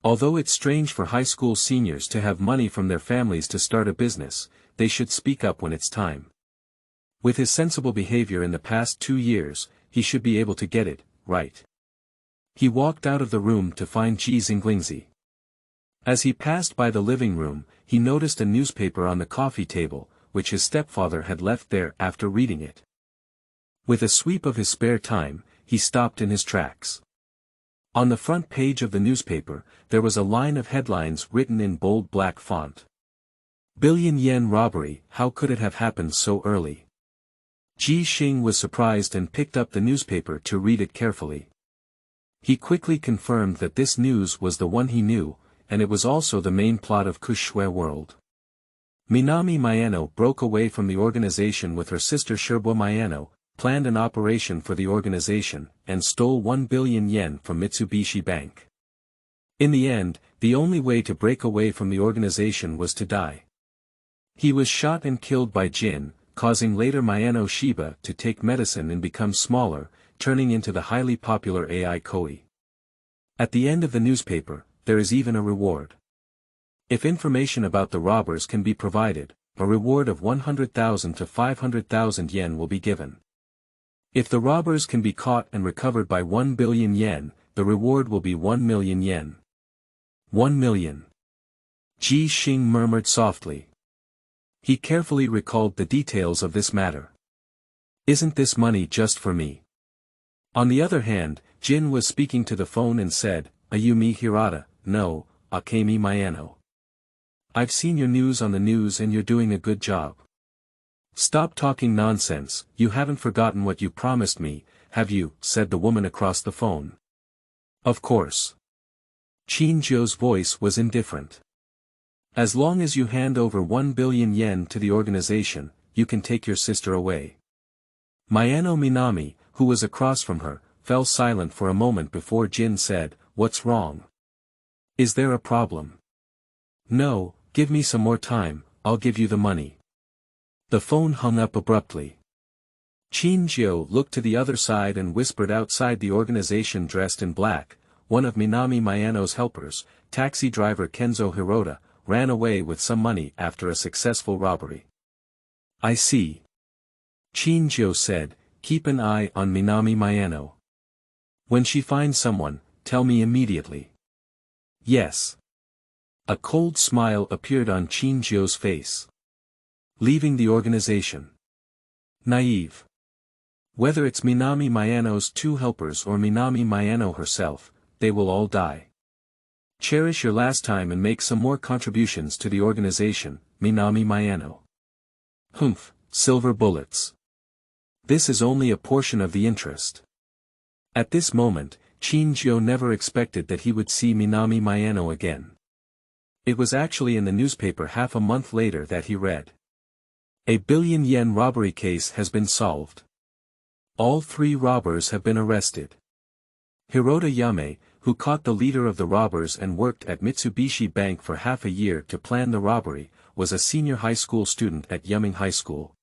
Although it's strange for high school seniors to have money from their families to start a business, they should speak up when it's time. With his sensible behavior in the past 2 years, he should be able to get it right. He walked out of the room to find Xing. As he passed by the living room, he noticed a newspaper on the coffee table, which his stepfather had left there after reading it. With a sweep of his spare time, he stopped in his tracks. On the front page of the newspaper, there was a line of headlines written in bold black font. Billion yen robbery, how could it have happened so early? Xing was surprised and picked up the newspaper to read it carefully. He quickly confirmed that this news was the one he knew, and it was also the main plot of Kushue World. Minami Mayano broke away from the organization with her sister Shirbo Mayano, planned an operation for the organization, and stole 1 billion yen from Mitsubishi Bank. In the end, the only way to break away from the organization was to die. He was shot and killed by Jin, causing later Mayano Shiba to take medicine and become smaller, turning into the highly popular AI Koi. At the end of the newspaper, there is even a reward. If information about the robbers can be provided, a reward of 100,000 to 500,000 yen will be given. If the robbers can be caught and recovered by 1 billion yen, the reward will be 1 million yen. 1 million. Xing murmured softly. He carefully recalled the details of this matter. Isn't this money just for me? On the other hand, Jin was speaking to the phone and said, Ayumi Hirata, no, Akemi Mayano. I've seen your news on the news and you're doing a good job. Stop talking nonsense, you haven't forgotten what you promised me, have you, said the woman across the phone. Of course. Qin Jiu's voice was indifferent. As long as you hand over 1 billion yen to the organization, you can take your sister away. Mayano Minami, who was across from her, fell silent for a moment before Jin said, What's wrong? Is there a problem? No, give me some more time, I'll give you the money. The phone hung up abruptly. Qin Jiu looked to the other side and whispered outside the organization dressed in black, one of Minami Mayano's helpers, taxi driver Kenzo Hirota, ran away with some money after a successful robbery. I see. Qin Jiu said, keep an eye on Minami Mayano. When she finds someone, tell me immediately. Yes. A cold smile appeared on Qin Jiu's face. Leaving the organization. Naive. Whether it's Minami Mayano's 2 helpers or Minami Mayano herself, they will all die. Cherish your last time and make some more contributions to the organization, Minami Mayano. Humph, silver bullets. This is only a portion of the interest. At this moment, Qin Jiu never expected that he would see Minami Mayano again. It was actually in the newspaper half a month later that he read. A 1 billion yen robbery case has been solved. All 3 robbers have been arrested. Hirota Yame, who caught the leader of the robbers and worked at Mitsubishi Bank for half a year to plan the robbery, was a senior high school student at Yuming High School.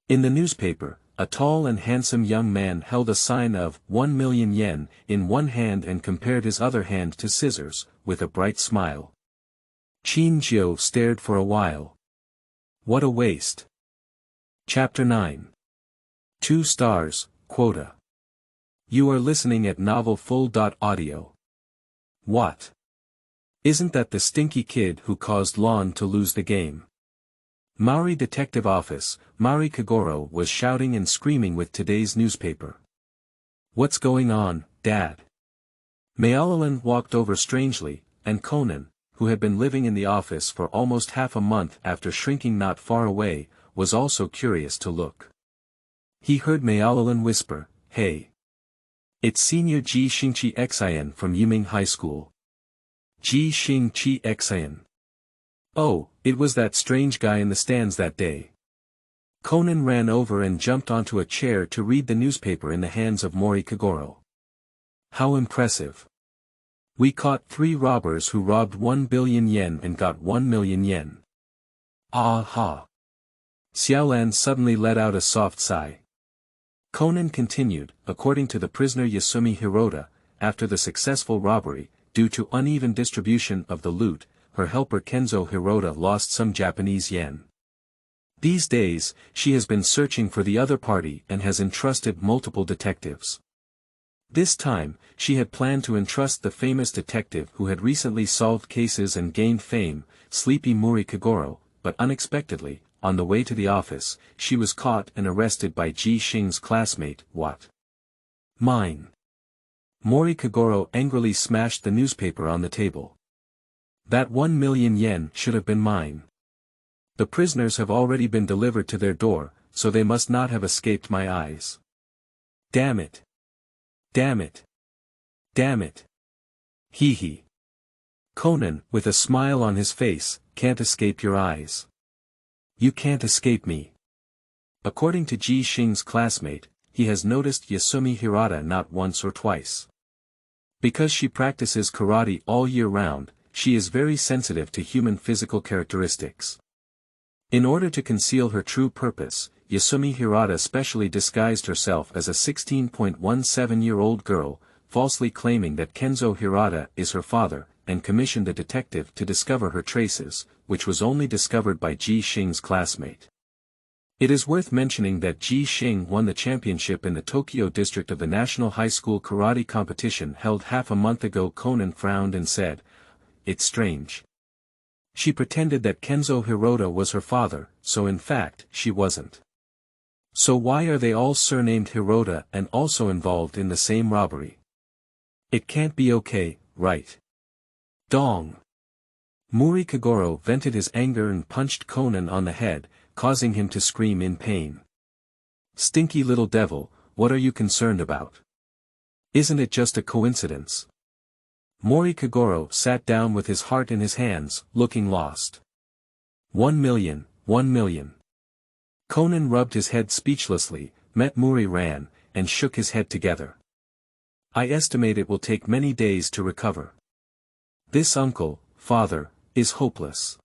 In the newspaper, a tall and handsome young man held a sign of 1 million yen in one hand and compared his other hand to scissors, with a bright smile. Qin Jiu stared for a while. What a waste. Chapter 9. 2 stars, Quota. You are listening at novelfull.audio. What? Isn't that the stinky kid who caused Lon to lose the game? Maori Detective Office, Mari Kagoro was shouting and screaming with today's newspaper. What's going on, Dad? Mayalalan walked over strangely, and Conan, who had been living in the office for almost half a month after shrinking not far away, was also curious to look. He heard Mayalalan whisper, Hey. It's Senior Shinichi Xing from Yuming High School. Shinichi Xing. Oh, it was that strange guy in the stands that day. Conan ran over and jumped onto a chair to read the newspaper in the hands of Mori Kagoro. How impressive. We caught 3 robbers who robbed 1 billion yen and got 1 million yen. Ah ha. Xiaolan suddenly let out a soft sigh. Conan continued, according to the prisoner Yasumi Hirota, after the successful robbery, due to uneven distribution of the loot, her helper Kenzo Hirota lost some Japanese yen. These days, she has been searching for the other party and has entrusted multiple detectives. This time, she had planned to entrust the famous detective who had recently solved cases and gained fame, Sleepy Mori Kagoro, but unexpectedly, on the way to the office, she was caught and arrested by Xing's classmate. What? Mine. Mori Kagoro angrily smashed the newspaper on the table. That 1 million yen should have been mine. The prisoners have already been delivered to their door, so they must not have escaped my eyes. Damn it. Damn it. Damn it. Hee hee. Conan, with a smile on his face, can't escape your eyes. You can't escape me. According to Xing's classmate, he has noticed Yasumi Hirata not once or twice. Because she practices karate all year round, she is very sensitive to human physical characteristics. In order to conceal her true purpose, Yasumi Hirata specially disguised herself as a 16.17-year-old girl, falsely claiming that Kenzo Hirata is her father, and commissioned a detective to discover her traces, which was only discovered by Xing's classmate. It is worth mentioning that Xing won the championship in the Tokyo district of the National High School Karate competition held half a month ago. Conan frowned and said, "It's strange." She pretended that Kenzo Hirota was her father, so in fact, she wasn't. So why are they all surnamed Hirota and also involved in the same robbery? It can't be okay, right? Dong! Mori Kagoro vented his anger and punched Conan on the head, causing him to scream in pain. Stinky little devil, what are you concerned about? Isn't it just a coincidence? Mori Kagoro sat down with his heart in his hands, looking lost. 1 million, 1 million. Conan rubbed his head speechlessly, met Mori ran, and shook his head together. I estimate it will take many days to recover. This uncle, father, is hopeless.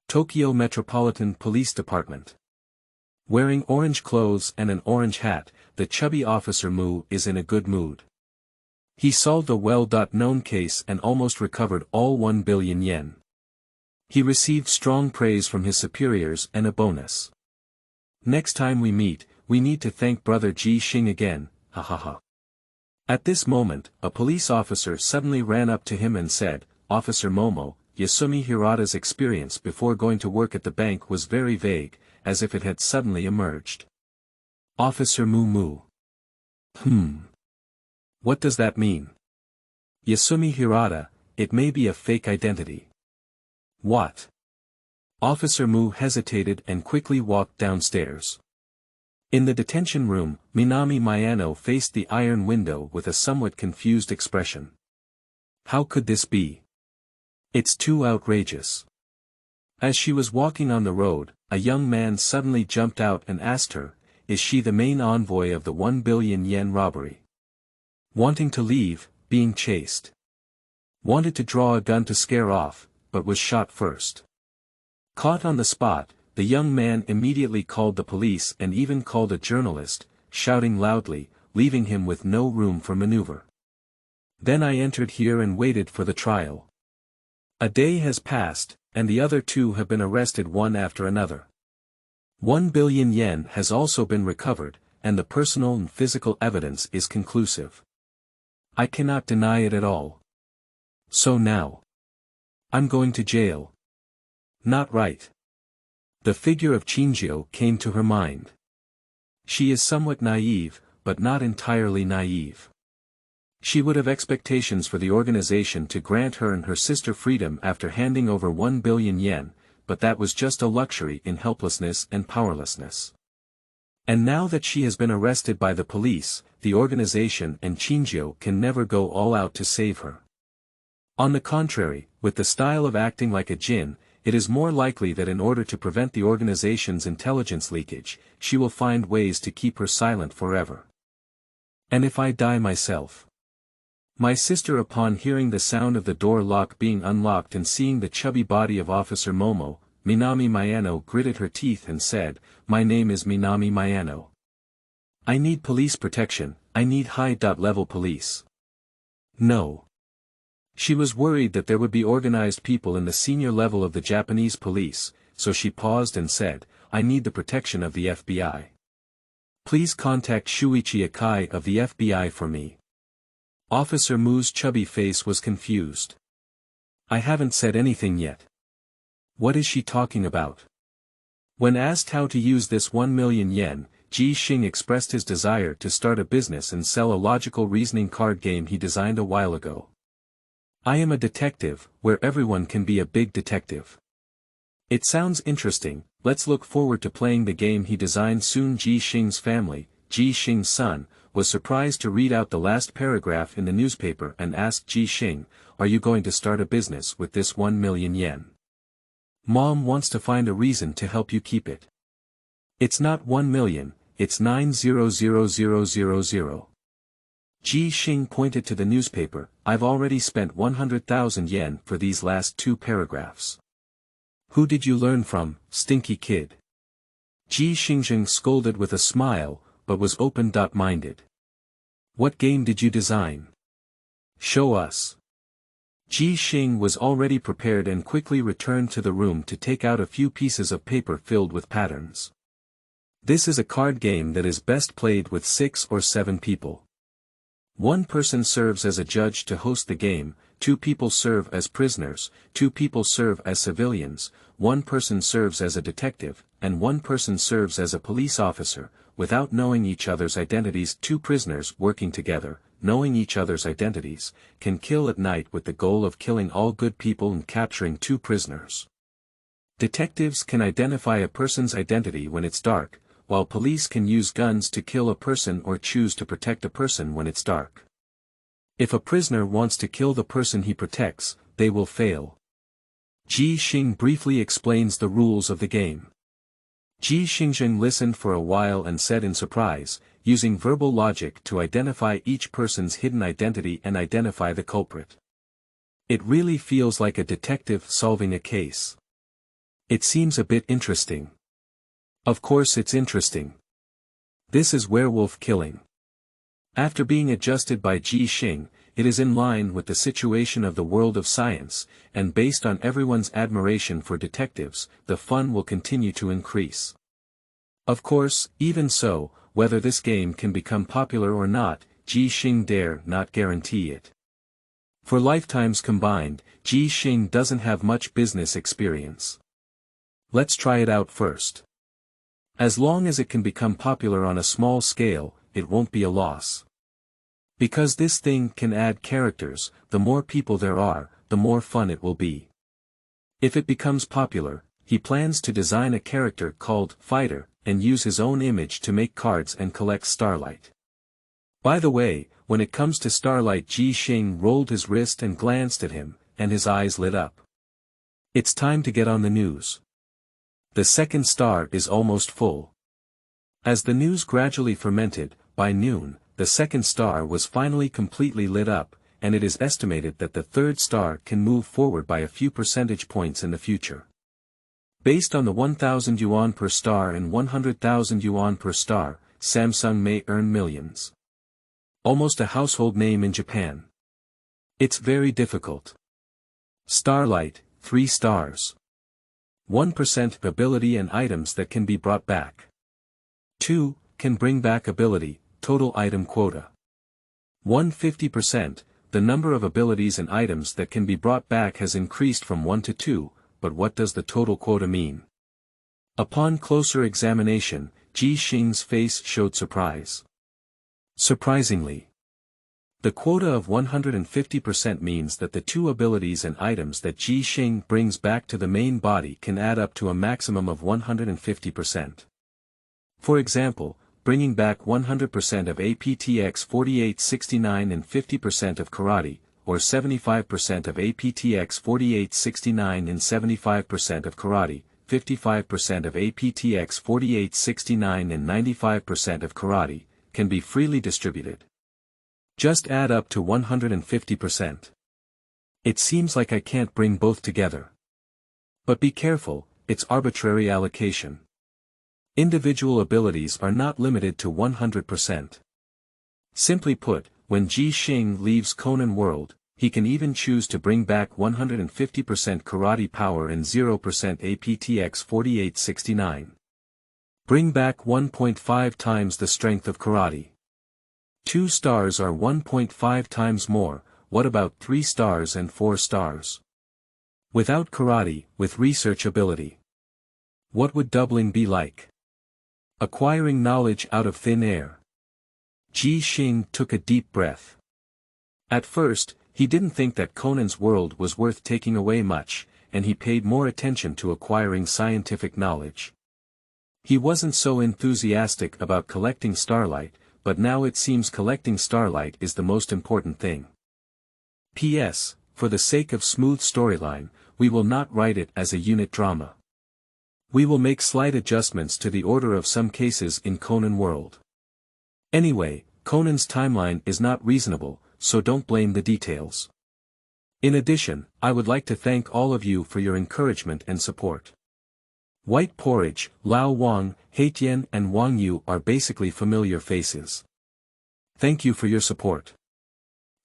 Tokyo Metropolitan Police Department. Wearing orange clothes and an orange hat, the chubby officer Mu is in a good mood. He solved a well-known case and almost recovered all 1 billion yen. He received strong praise from his superiors and a bonus. Next time we meet, we need to thank brother Xing again, ha ha ha. At this moment, a police officer suddenly ran up to him and said, Officer Momo, Yasumi Hirata's experience before going to work at the bank was very vague, as if it had suddenly emerged. Officer Mu. What does that mean? Yasumi Hirata, it may be a fake identity. What? Officer Mu hesitated and quickly walked downstairs. In the detention room, Minami Miyano faced the iron window with a somewhat confused expression. How could this be? It's too outrageous. As she was walking on the road, a young man suddenly jumped out and asked her, is she the main envoy of the 1 billion yen robbery? Wanting to leave, being chased. Wanted to draw a gun to scare off, but was shot first. Caught on the spot, the young man immediately called the police and even called a journalist, shouting loudly, leaving him with no room for maneuver. Then I entered here and waited for the trial. A day has passed, and the other two have been arrested one after another. 1 billion yen has also been recovered, and the personal and physical evidence is conclusive. I cannot deny it at all. So now, I'm going to jail. Not right. The figure of Qin Jiu came to her mind. She is somewhat naive, but not entirely naive. She would have expectations for the organization to grant her and her sister freedom after handing over 1 billion yen, but that was just a luxury in helplessness and powerlessness. And now that she has been arrested by the police, the organization and Qin Jiu can never go all out to save her. On the contrary, with the style of acting like a djinn, it is more likely that in order to prevent the organization's intelligence leakage, she will find ways to keep her silent forever. And if I die myself? My sister, upon hearing the sound of the door lock being unlocked and seeing the chubby body of Officer Momo, Minami Mayano, gritted her teeth and said, "My name is Minami Mayano. I need police protection, I need high-level police." No. She was worried that there would be organized people in the senior level of the Japanese police, so she paused and said, "I need the protection of the FBI. Please contact Shuichi Akai of the FBI for me." Officer Mu's chubby face was confused. "I haven't said anything yet. What is she talking about?" When asked how to use this 1 million yen, Xing expressed his desire to start a business and sell a logical reasoning card game he designed a while ago. "I am a detective, where everyone can be a big detective." It sounds interesting, let's look forward to playing the game he designed soon. Xing's family, Xing's son, was surprised to read out the last paragraph in the newspaper and asked Xing, "Are you going to start a business with this 1 million yen? Mom wants to find a reason to help you keep it." "It's not 1 million, it's 900,000. Xing pointed to the newspaper, "I've already spent 100,000 yen for these last 2 paragraphs. Who did you learn from, stinky kid?" Xing scolded with a smile, but was open-minded. "What game did you design? Show us." Xing was already prepared and quickly returned to the room to take out a few pieces of paper filled with patterns. "This is a card game that is best played with 6 or 7 people. 1 person serves as a judge to host the game, 2 people serve as prisoners, 2 people serve as civilians, 1 person serves as a detective, and 1 person serves as a police officer, without knowing each other's identities. 2 prisoners working together, knowing each other's identities, can kill at night with the goal of killing all good people and capturing 2 prisoners. Detectives can identify a person's identity when it's dark, while police can use guns to kill a person or choose to protect a person when it's dark. If a prisoner wants to kill the person he protects, they will fail." Xing briefly explains the rules of the game. Xing listened for a while and said in surprise, using verbal logic to identify each person's hidden identity and identify the culprit. "It really feels like a detective solving a case. It seems a bit interesting." "Of course it's interesting. This is werewolf killing." After being adjusted by Xing, it is in line with the situation of the world of science, and based on everyone's admiration for detectives, the fun will continue to increase. Of course, even so, whether this game can become popular or not, Xing dare not guarantee it. For lifetimes combined, Xing doesn't have much business experience. Let's try it out first. As long as it can become popular on a small scale, it won't be a loss. Because this thing can add characters, the more people there are, the more fun it will be. If it becomes popular, he plans to design a character called Fighter, and use his own image to make cards and collect Starlight. By the way, when it comes to Starlight, Xing rolled his wrist and glanced at him, and his eyes lit up. "It's time to get on the news. The second star is almost full." As the news gradually fermented, by noon, the second star was finally completely lit up, and it is estimated that the third star can move forward by a few percentage points in the future. Based on the 1,000 yuan per star and 100,000 yuan per star, Samsung may earn millions. Almost a household name in Japan. It's very difficult. Starlight, 3 stars. 1% ability and items that can be brought back. 2, can bring back ability, total item quota. 150%, the number of abilities and items that can be brought back has increased from 1 to 2, but what does the total quota mean? Upon closer examination, Xing's face showed surprise. Surprisingly, the quota of 150% means that the 2 abilities and items that Xing brings back to the main body can add up to a maximum of 150%. For example, bringing back 100% of APTX 4869 and 50% of Karate, or 75% of APTX 4869 and 75% of karate, 55% of APTX 4869 and 95% of karate, can be freely distributed. Just add up to 150%. It seems like I can't bring both together. But be careful, it's arbitrary allocation. Individual abilities are not limited to 100%. Simply put, when Xing leaves Conan world, he can even choose to bring back 150% karate power and 0% APTX 4869. Bring back 1.5 times the strength of karate. 2 stars are 1.5 times more, what about 3 stars and 4 stars? Without karate, with research ability. What would doubling be like? Acquiring knowledge out of thin air. Xing took a deep breath. At first, he didn't think that Conan's world was worth taking away much, and he paid more attention to acquiring scientific knowledge. He wasn't so enthusiastic about collecting starlight, but now it seems collecting starlight is the most important thing. P.S. For the sake of smooth storyline, we will not write it as a unit drama. We will make slight adjustments to the order of some cases in Conan world. Anyway, Conan's timeline is not reasonable, so don't blame the details. In addition, I would like to thank all of you for your encouragement and support. White Porridge, Lao Wang, Haitian and Wang Yu are basically familiar faces. Thank you for your support.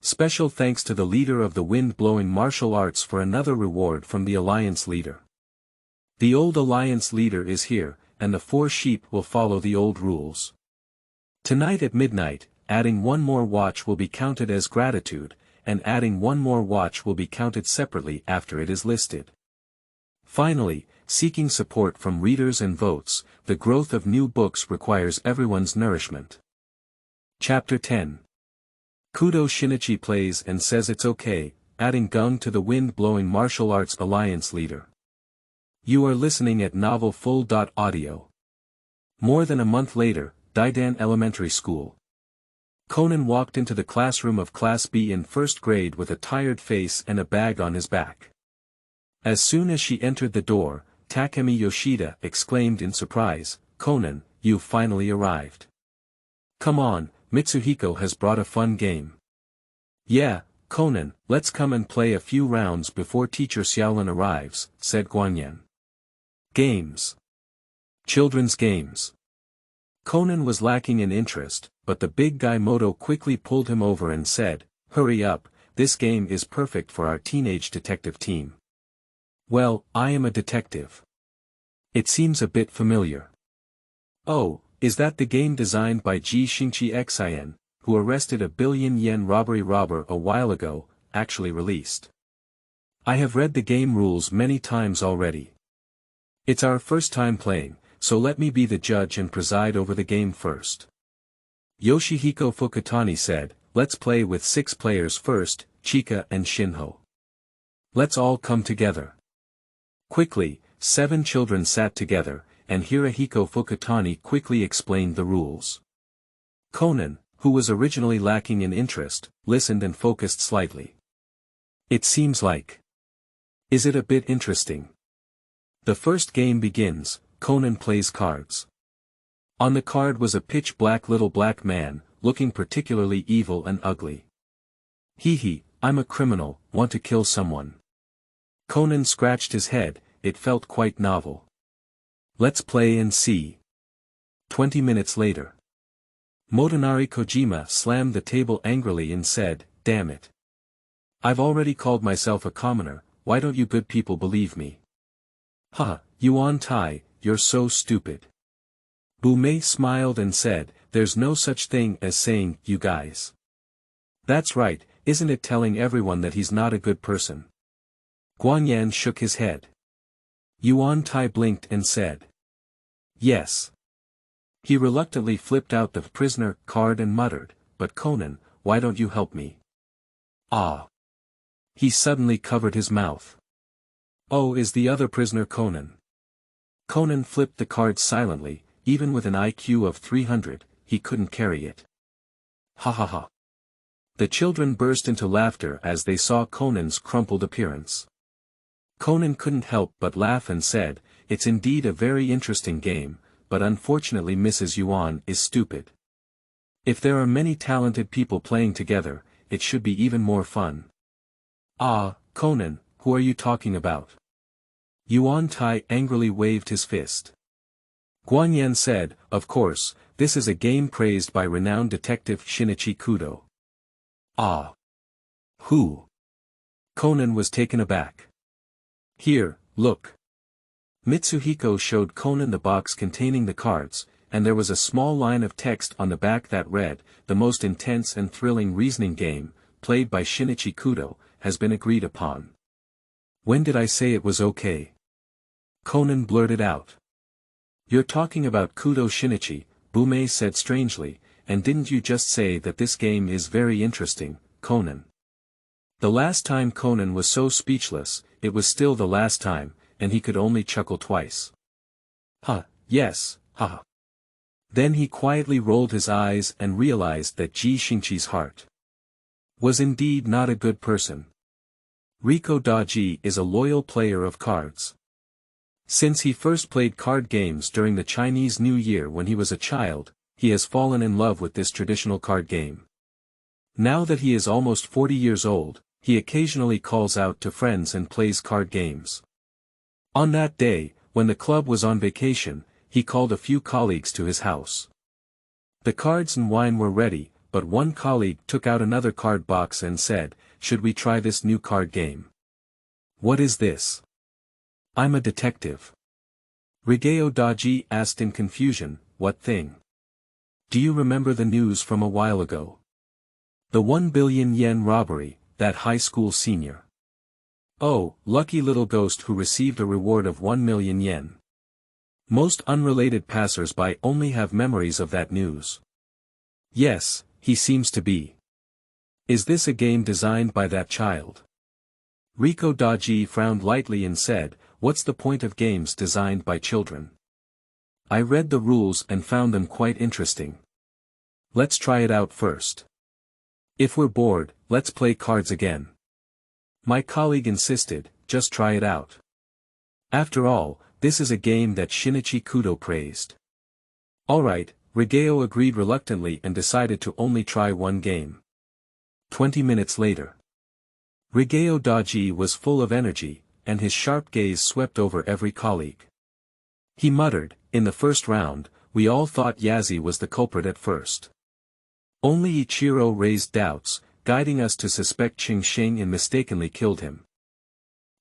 Special thanks to the leader of the wind-blowing martial arts for another reward from the Alliance leader. The old Alliance leader is here, and the 4 sheep will follow the old rules. Tonight at midnight, adding 1 more watch will be counted as gratitude, and adding 1 more watch will be counted separately after it is listed. Finally, seeking support from readers and votes, the growth of new books requires everyone's nourishment. Chapter 10. Kudo Shinichi plays and says it's okay, adding Geng to the wind-blowing martial arts alliance leader. You are listening at Novel Full.audio. More than a month later, Daidan Elementary School. Conan walked into the classroom of Class B in first grade with a tired face and a bag on his back. As soon as she entered the door, Takemi Yoshida exclaimed in surprise, "Conan, you've finally arrived. Come on, Mitsuhiko has brought a fun game." "Yeah, Conan, let's come and play a few rounds before Teacher Xiaolin arrives," said Guanyan. Games. Children's games. Conan was lacking in interest, but the big guy Moto quickly pulled him over and said, "Hurry up, this game is perfect for our teenage detective team." "Well, I am a detective. It seems a bit familiar." "Oh, is that the game designed by Shinichi Xing, who arrested a billion-yen robbery robber a while ago, actually released? I have read the game rules many times already. It's our first time playing, so let me be the judge and preside over the game first." Yoshihiko Fukutani said, "Let's play with 6 players first, Chika and Shinho. Let's all come together." Quickly, 7 children sat together, and Hirohiko Fukutani quickly explained the rules. Conan, who was originally lacking in interest, listened and focused slightly. "It seems like. Is it a bit interesting?" The first game begins. Conan plays cards. On the card was a pitch-black little black man, looking particularly evil and ugly. "Hee, I'm a criminal, want to kill someone." Conan scratched his head, it felt quite novel. "Let's play and see." 20 minutes later. Motonari Kojima slammed the table angrily and said, "Damn it. I've already called myself a commoner, why don't you good people believe me?" "Haha, Yuan Tai, you're so stupid." Bumei smiled and said, "There's no such thing as saying, you guys. That's right, isn't it telling everyone that he's not a good person?" Guanyan shook his head. Yuan Tai blinked and said, "Yes." He reluctantly flipped out the prisoner card and muttered, "But Conan, why don't you help me?" "Ah." He suddenly covered his mouth. "Oh, is the other prisoner Conan?" Conan flipped the card silently, even with an IQ of 300, he couldn't carry it. "Ha ha ha. The children burst into laughter as they saw Conan's crumpled appearance. Conan couldn't help but laugh and said, "It's indeed a very interesting game, but unfortunately Mrs. Yuan is stupid. If there are many talented people playing together, it should be even more fun." "Ah, Conan, who are you talking about?" Yuan Tai angrily waved his fist. Guanyan said, "Of course, this is a game praised by renowned detective Shinichi Kudo." "Ah. Who?" Conan was taken aback. "Here, look." Mitsuhiko showed Conan the box containing the cards, and there was a small line of text on the back that read, "The most intense and thrilling reasoning game, played by Shinichi Kudo, has been agreed upon." "When did I say it was okay?" Conan blurted out. "You're talking about Kudo Shinichi," Bumei said strangely, "and didn't you just say that this game is very interesting, Conan?" The last time Conan was so speechless, it was still the last time, and he could only chuckle twice. Yes, ha. Then he quietly rolled his eyes and realized that Ji Xingqi's heart was indeed not a good person. Riko Daji is a loyal player of cards. Since he first played card games during the Chinese New Year when he was a child, he has fallen in love with this traditional card game. Now that he is almost 40 years old, he occasionally calls out to friends and plays card games. On that day, when the club was on vacation, he called a few colleagues to his house. The cards and wine were ready, but one colleague took out another card box and said, "Should we try this new card game?" "What is this?" "I'm a detective." Rigeo Daji asked in confusion, "What thing?" "Do you remember the news from a while ago? The 1 billion yen robbery, that high school senior. Oh, lucky little ghost who received a reward of 1 million yen. Most unrelated passers-by only have memories of that news." "Yes, he seems to be. Is this a game designed by that child?" Riko Daji frowned lightly and said, "What's the point of games designed by children? I read the rules and found them quite interesting. Let's try it out first. If we're bored, let's play cards again." My colleague insisted, "Just try it out. After all, this is a game that Shinichi Kudo praised." "Alright," Rigeo agreed reluctantly and decided to only try one game. 20 minutes later. Rigeo Daji was full of energy, and his sharp gaze swept over every colleague. He muttered, "In the first round, we all thought Yazi was the culprit at first. Only Ichiro raised doubts, guiding us to suspect Qing Sheng and mistakenly killed him.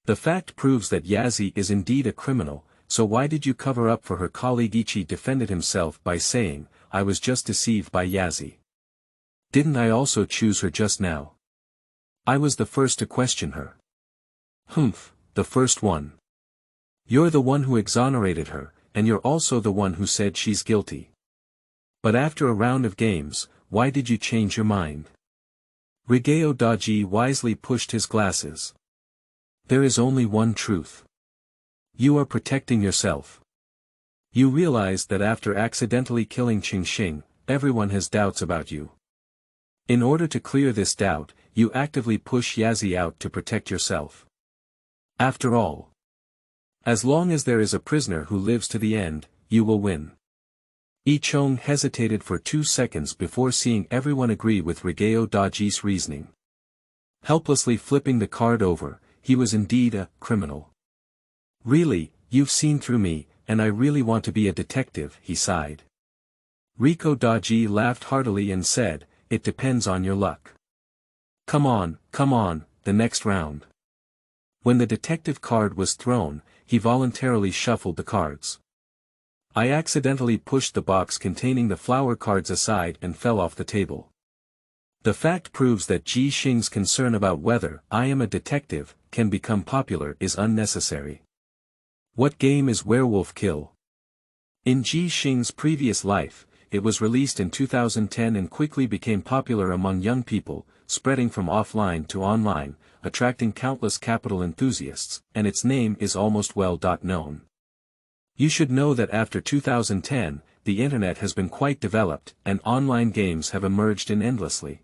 The fact proves that Yazi is indeed a criminal, so why did you cover up for her?" Colleague Ichi defended himself by saying, "I was just deceived by Yazi. Didn't I also choose her just now? I was the first to question her." "Humph, the first one. You're the one who exonerated her, and you're also the one who said she's guilty. But after a round of games, why did you change your mind?" Rigeo Daji wisely pushed his glasses. "There is only one truth. You are protecting yourself. You realize that after accidentally killing Qing Sheng, everyone has doubts about you. In order to clear this doubt, you actively push Yazi out to protect yourself. After all, as long as there is a prisoner who lives to the end, you will win." Ichong hesitated for 2 seconds before seeing everyone agree with Rigeo Daji's reasoning. Helplessly flipping the card over, he was indeed a criminal. "Really, you've seen through me, and I really want to be a detective," he sighed. Riko Daji laughed heartily and said, "It depends on your luck. Come on, the next round." When the detective card was thrown, he voluntarily shuffled the cards. "I accidentally pushed the box containing the flower cards aside and fell off the table. The fact proves that Ji Xing's concern about whether I am a detective can become popular is unnecessary. What game is Werewolf Kill?" In Ji Xing's previous life, it was released in 2010 and quickly became popular among young people, spreading from offline to online, attracting countless capital enthusiasts, and its name is almost well known. You should know that after 2010, the internet has been quite developed, and online games have emerged in endlessly.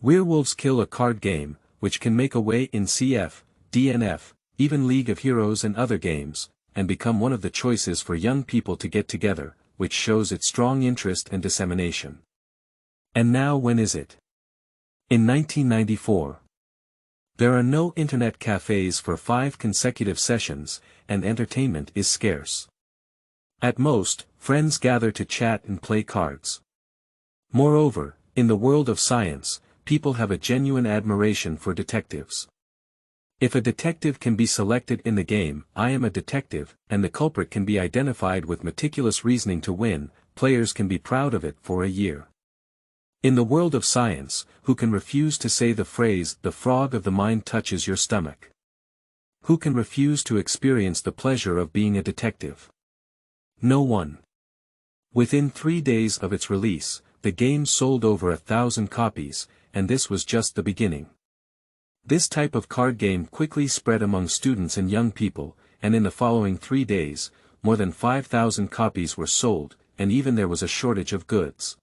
Werewolves Kill a card game, which can make a way in CF, DNF, even League of Heroes and other games, and become one of the choices for young people to get together, which shows its strong interest and dissemination. And now when is it? In 1994. There are no internet cafes for 5 consecutive sessions, and entertainment is scarce. At most, friends gather to chat and play cards. Moreover, in the world of science, people have a genuine admiration for detectives. If a detective can be selected in the game, I am a detective, and the culprit can be identified with meticulous reasoning to win, players can be proud of it for a year. In the world of science, who can refuse to say the phrase, "The frog of the mind touches your stomach"? Who can refuse to experience the pleasure of being a detective? No one. Within 3 days of its release, the game sold over 1,000 copies, and this was just the beginning. This type of card game quickly spread among students and young people, and in the following 3 days, more than 5,000 copies were sold, and even there was a shortage of goods.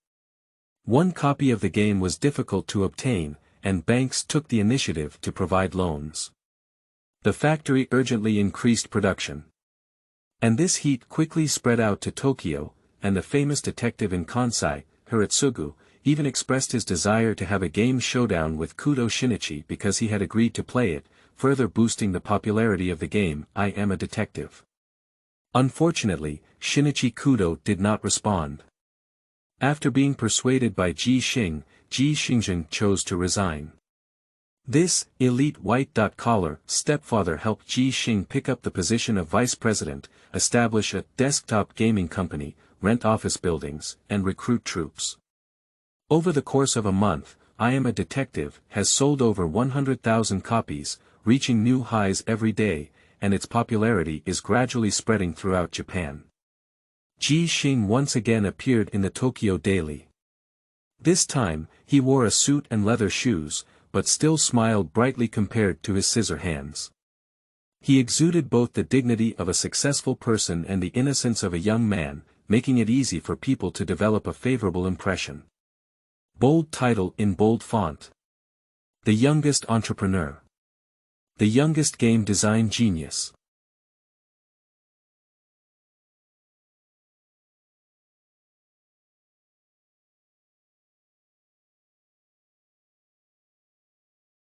One copy of the game was difficult to obtain, and banks took the initiative to provide loans. The factory urgently increased production. And this heat quickly spread out to Tokyo, and the famous detective in Kansai, Hiratsugu, even expressed his desire to have a game showdown with Kudo Shinichi because he had agreed to play it, further boosting the popularity of the game, I Am a Detective. Unfortunately, Shinichi Kudo did not respond. After being persuaded by Xing, Xing chose to resign. This elite white-collar stepfather helped Xing pick up the position of vice president, establish a desktop gaming company, rent office buildings, and recruit troops. Over the course of a month, I Am a Detective has sold over 100,000 copies, reaching new highs every day, and its popularity is gradually spreading throughout Japan. Xing once again appeared in the Tokyo Daily. This time, he wore a suit and leather shoes, but still smiled brightly compared to his scissor hands. He exuded both the dignity of a successful person and the innocence of a young man, making it easy for people to develop a favorable impression. Bold title in bold font. The youngest entrepreneur. The youngest game design genius.